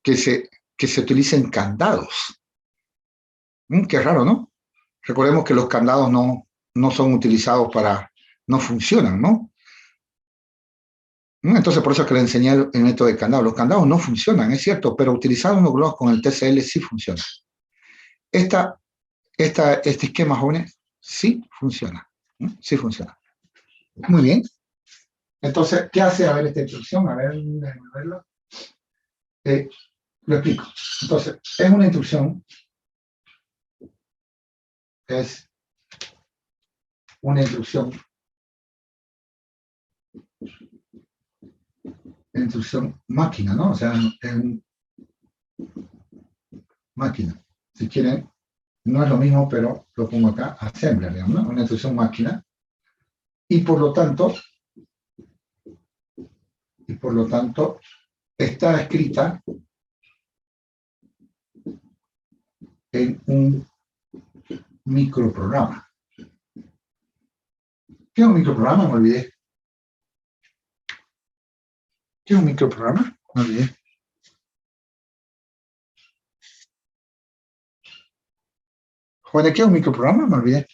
se utilicen candados. Qué raro, ¿no? Recordemos que los candados no son utilizados no funcionan, ¿no? Entonces, por eso es que le enseñé el método de candado. Los candados no funcionan, es cierto, pero utilizados con el TCL sí funciona. Este esquema, jóvenes, sí funciona. Sí funciona. Muy bien. Entonces, ¿qué hace? A ver esta instrucción, a ver, déjenme verlo. Lo explico. Entonces, es una instrucción, es una instrucción máquina, ¿no? O sea, es una máquina. Si quieren, no es lo mismo, pero lo pongo acá, assembler, digamos, ¿no? Una instrucción máquina. Y por lo tanto, está escrita en un microprograma. ¿Qué es un microprograma? Me olvidé. ¿Qué es un microprograma? Me olvidé. Joder, ¿qué es un microprograma? Me olvidé.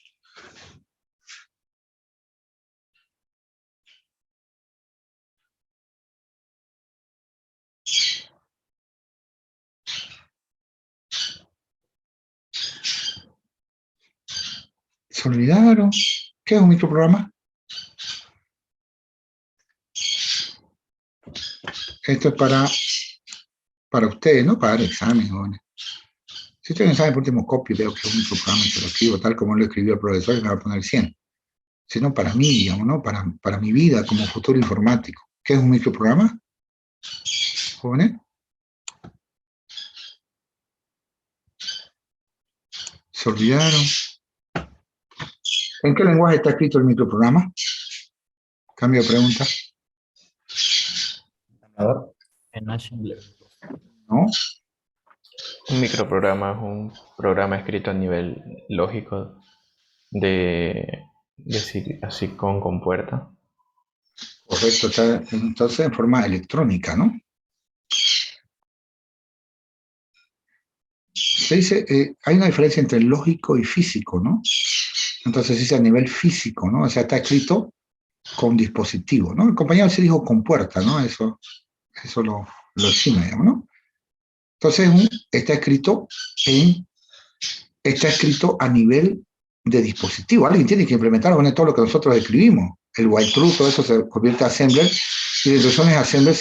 ¿Se olvidaron? ¿Qué es un microprograma? Esto es para ustedes, ¿no? Para el examen, jóvenes. Si ustedes no saben, por último copio, veo que es un microprograma y se lo escribo tal como lo escribió el profesor y me va a poner 100. Sino para mí, digamos, ¿no? Para mi vida como futuro informático. ¿Qué es un microprograma? Jóvenes. ¿Se olvidaron? ¿En qué lenguaje está escrito el microprograma? Cambio de pregunta. En Assembler. ¿No? Un microprograma es un programa escrito a nivel lógico de decir así con compuerta. Correcto, está entonces en forma electrónica, ¿no? Se dice, hay una diferencia entre lógico y físico, ¿no? Entonces dice a nivel físico, ¿no? O sea, está escrito con dispositivo, ¿no? El compañero se dijo con puerta, ¿no? Eso lo exime, digamos, ¿no? Entonces está escrito a nivel de dispositivo. Alguien tiene que implementar todo lo que nosotros escribimos. El while true, todo eso se convierte a assembler y las instrucciones assembler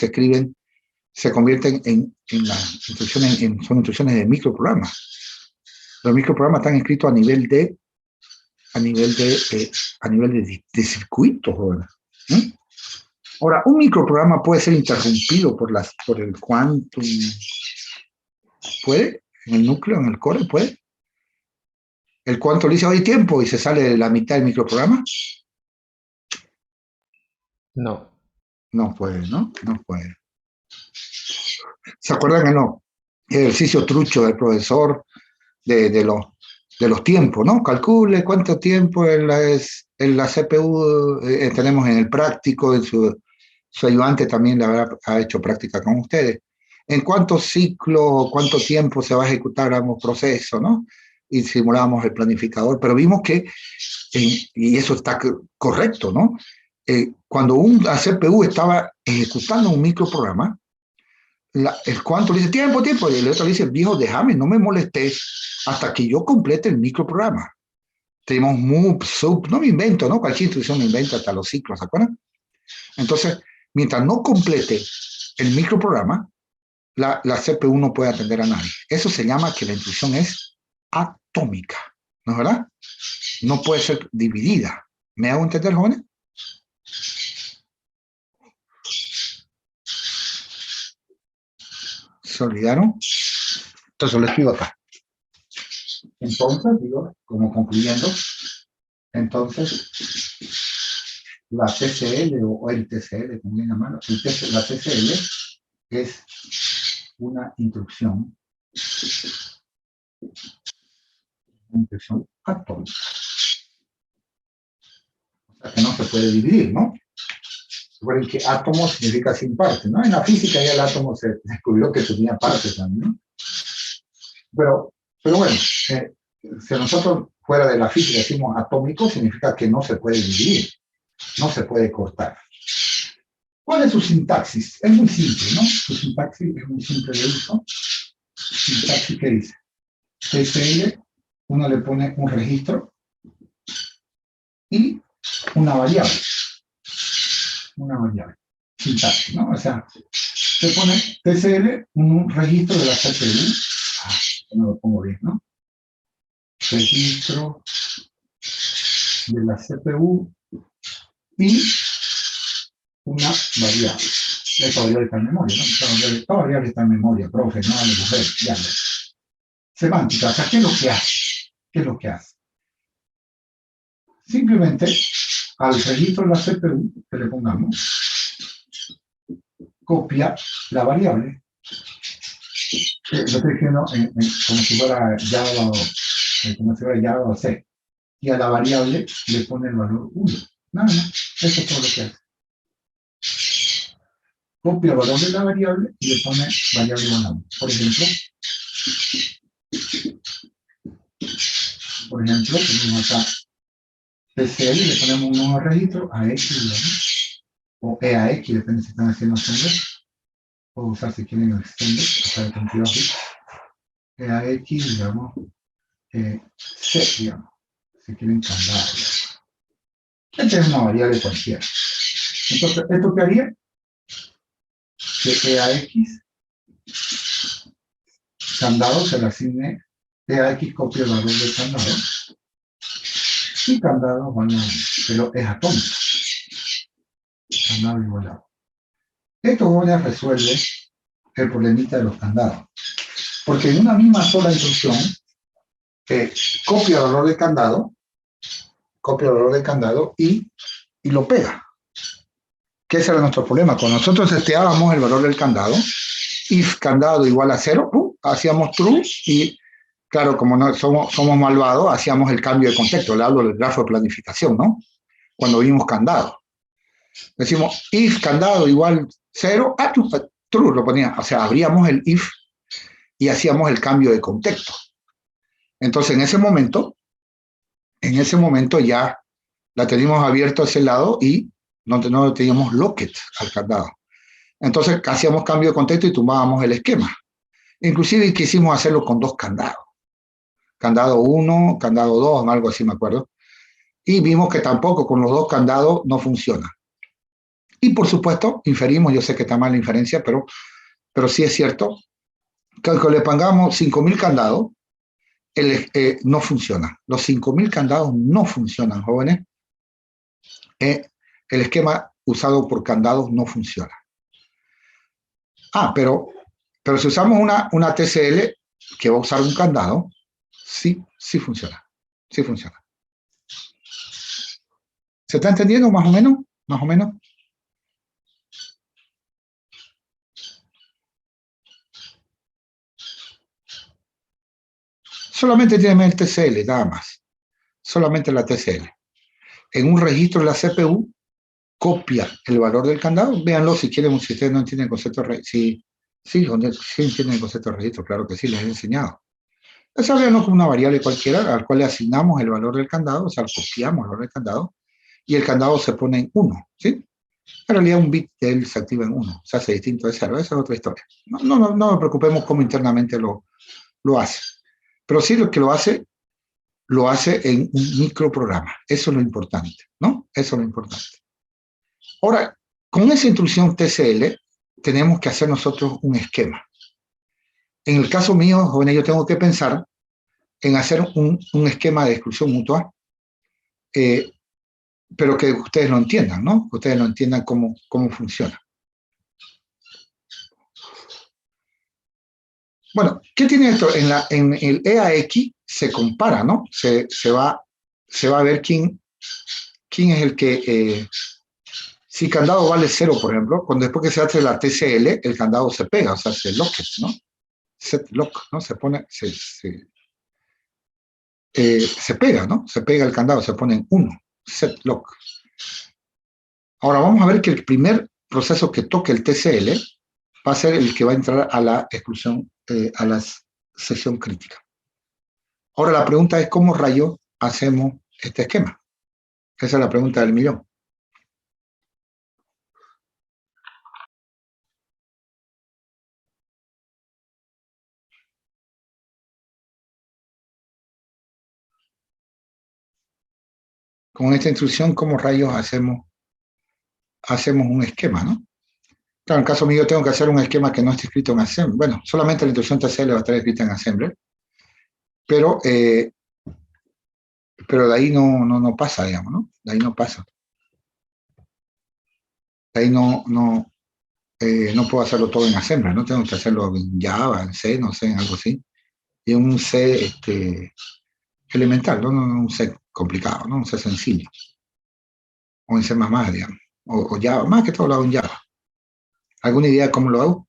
se convierten en las instrucciones, son instrucciones de microprogramas. Los microprogramas están escritos a nivel de circuitos. ¿Mm? Ahora, un microprograma puede ser interrumpido por el quantum. ¿Puede? ¿En el núcleo, en el core, puede? ¿El quantum le dice hoy tiempo y se sale de la mitad del microprograma? No. No puede, ¿no? No puede. ¿Se acuerdan que no? El ejercicio trucho del profesor de los tiempos, ¿no? Calcule cuánto tiempo en la CPU tenemos en el práctico, su ayudante también ha hecho práctica con ustedes. ¿En cuántos ciclos, cuánto tiempo se va a ejecutar ambos procesos, ¿no? Y simulamos el planificador, pero vimos que, y eso está correcto, ¿no? Cuando la CPU estaba ejecutando un microprograma, el cuanto le dice, tiempo, y el otro le dice, viejo, déjame, no me molestes hasta que yo complete el microprograma. Tenemos move, sub, no me invento, ¿no? Cualquier instrucción me inventa hasta los ciclos, ¿se acuerdan? Entonces, mientras no complete el microprograma, la CPU no puede atender a nadie. Eso se llama que la instrucción es atómica, ¿no es verdad? No puede ser dividida. ¿Me hago entender, jóvenes? ¿Se olvidaron? Entonces lo escribo acá. Entonces, digo, como concluyendo, entonces la TCL o el TCL, como bien llamarlo, la TCL es una instrucción atómica. O sea que no se puede dividir, ¿no? Recuerden que átomo significa sin parte, ¿no? En la física ya el átomo se descubrió que tenía partes también, ¿no? Pero bueno, si nosotros fuera de la física decimos atómico, significa que no se puede dividir, no se puede cortar. ¿Cuál es su sintaxis? Es muy simple, ¿no? Su sintaxis es muy simple de uso. Sintaxis, ¿qué dice? TCL, uno le pone un registro y una variable. una variable. Sintaxis, ¿no? O sea, se pone TCL, un registro de la CPU. No lo pongo bien, ¿no? Registro de la CPU y una variable. Esta variable está en memoria, ¿no? Esta variable está en memoria, profe, no vale mujer, ya. Semántica, o sea, ¿qué es lo que hace? ¿Qué es lo que hace? Simplemente al registro de la CPU que le pongamos, copia la variable. Lo estoy diciendo como si fuera Java o C. Y a la variable le pone el valor 1. Nada más. Eso es todo lo que hace. Copia el valor de la variable y le pone variable igual a 1. Por ejemplo, tenemos acá TCL y le ponemos un nuevo registro a X, o EAX, depende si están haciendo extender, o usar si quieren extender, hasta de 32 bits. EAX, digamos, C, digamos, si quieren candado. Esta es una variable cualquiera. Entonces, ¿esto qué haría? Que EAX, candado, se le asigne, EAX copia el valor del candado, y candado van a, pero es atómico. Candado igualado. Esto ahora resuelve el problemita de los candados. Porque en una misma sola instrucción, copia el valor de candado y lo pega. Que ese era nuestro problema. Cuando nosotros testeábamos el valor del candado, if candado igual a 0, hacíamos true y, claro, como no somos malvados, hacíamos el cambio de contexto. Le hablo del grafo de planificación, ¿no? Cuando vimos candado. Decimos if candado igual 0, true lo ponía. O sea, abríamos el if y hacíamos el cambio de contexto. Entonces, en ese momento ya la teníamos abierto a ese lado y no teníamos locket al candado. Entonces, hacíamos cambio de contexto y tumbábamos el esquema. Inclusive quisimos hacerlo con 2 candados. Candado 1, candado 2, algo así me acuerdo. Y vimos que tampoco con los 2 candados no funciona. Y por supuesto, inferimos, yo sé que está mal la inferencia, pero sí es cierto, que aunque le pongamos 5.000 candados, no funciona. Los 5.000 candados no funcionan, jóvenes. El esquema usado por candados no funciona. Pero si usamos una TCL que va a usar un candado, sí funciona. Sí funciona. ¿Se está entendiendo más o menos? Más o menos. Solamente tiene el TCL, nada más. Solamente la TCL. En un registro de la CPU, copia el valor del candado. Véanlo si quieren, si ustedes no entienden el concepto de registro. Sí entienden el concepto de registro, claro que sí, les he enseñado. Eso véanlo como una variable cualquiera al cual le asignamos el valor del candado, o sea, copiamos el valor del candado, y el candado se pone en 1, ¿sí? En realidad un bit de él se activa en 1, se hace distinto de 0, esa es otra historia. No nos preocupemos cómo internamente lo hace. Pero sí lo que lo hace en un microprograma. Eso es lo importante, ¿no? Eso es lo importante. Ahora, con esa instrucción TCL, tenemos que hacer nosotros un esquema. En el caso mío, jóvenes, yo tengo que pensar en hacer un esquema de exclusión mutua, pero que ustedes lo entiendan, ¿no? Que ustedes lo entiendan cómo funciona. Bueno, ¿qué tiene esto? En el EAX se compara, ¿no? Se va a ver quién es el que... si candado vale 0, por ejemplo, cuando después que se hace la TCL, el candado se pega, o sea, se lock, ¿no? Set lock, ¿no? Se pone... se pega, ¿no? Se pega el candado, se pone en 1, set lock. Ahora vamos a ver que el primer proceso que toque el TCL va a ser el que va a entrar a la exclusión, a la sección crítica. Ahora la pregunta es, ¿cómo rayos hacemos este esquema? Esa es la pregunta del millón. Con esta instrucción, ¿cómo rayos hacemos hacemos un esquema, ¿no? Claro, en el caso mío tengo que hacer un esquema que no esté escrito en Assembler. Bueno, solamente la instrucción TCL va a estar escrita en Assembler, pero de ahí no pasa, digamos, ¿no? De ahí no pasa. De ahí no puedo hacerlo todo en Assembler, ¿no? Tengo que hacerlo en Java, en C, no sé, en algo así. Y en un C elemental, ¿no? No un C complicado, ¿no? Un C sencillo. O en C++, digamos. O Java, más que todo lo hago en Java. ¿Alguna idea de cómo lo hago?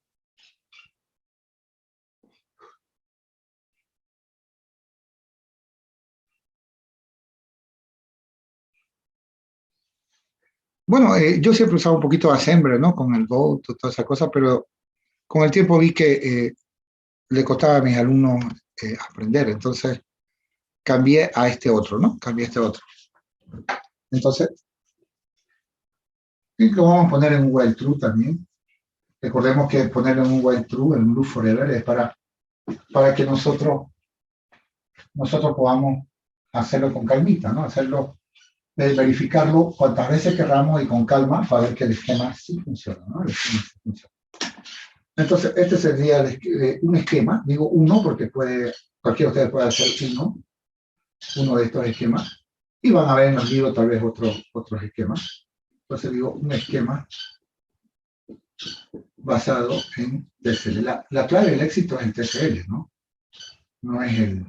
Bueno, yo siempre usaba un poquito de Assembler, ¿no? Con el Go, toda esa cosa, pero con el tiempo vi que le costaba a mis alumnos aprender, entonces cambié a este otro, ¿no? Cambié a este otro. Entonces, y lo vamos a poner en un while true también. Recordemos que ponerlo en un while true, en un loop forever, es para que nosotros podamos hacerlo con calmita, ¿no? Hacerlo, verificarlo cuantas veces queramos y con calma para ver que el esquema sí funciona, ¿no? El esquema sí funciona. Entonces, este sería un esquema, digo uno porque cualquiera de ustedes puede hacer uno de estos esquemas, y van a ver en el libro tal vez otros esquemas. Entonces digo un esquema basado en TCL. La clave del éxito es el TCL, ¿no? No es el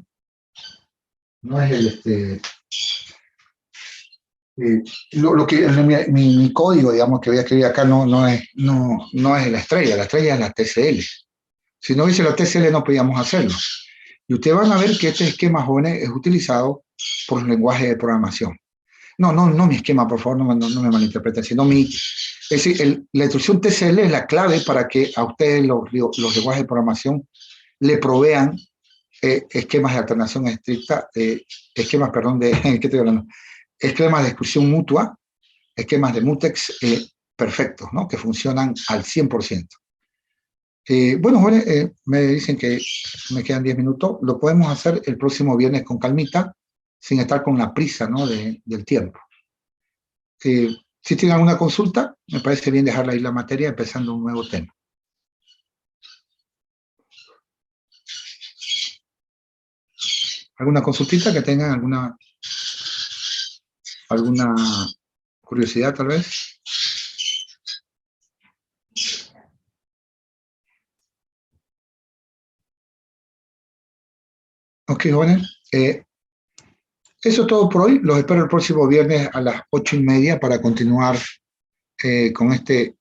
lo que mi código, digamos, que voy a escribir acá no es la estrella es la TCL. Si no hubiese la TCL no podíamos hacerlo. Y ustedes van a ver que este esquema, jóvenes, es utilizado por los lenguajes de programación. No mi esquema, por favor, no me malinterpreten, sino es decir, la instrucción TCL es la clave para que a ustedes los lenguajes de programación le provean esquemas de alternación estricta, esquemas, perdón, ¿qué estoy hablando? Esquemas de exclusión mutua, esquemas de mutex perfectos, ¿no? Que funcionan al 100%. Bueno, jóvenes, me dicen que me quedan 10 minutos. Lo podemos hacer el próximo viernes con calmita, sin estar con la prisa, ¿no? del tiempo. Si tienen alguna consulta, me parece bien dejarla ahí la materia, empezando un nuevo tema. ¿Alguna consultita que tengan? ¿Alguna curiosidad, tal vez? Ok, jóvenes. Eso es todo por hoy. Los espero el próximo viernes a las 8:30 para continuar con este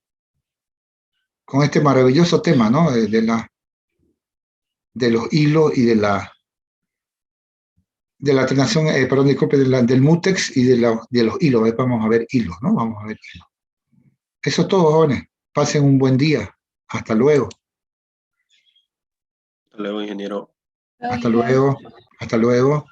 maravilloso tema, ¿no? De los hilos y de la alternación, perdón, disculpe, del mutex y de los hilos. Vamos a ver hilos, ¿no? Vamos a ver hilos. Eso es todo, jóvenes. Pasen un buen día. Hasta luego. Hasta luego, ingeniero. Hasta luego. Hasta luego.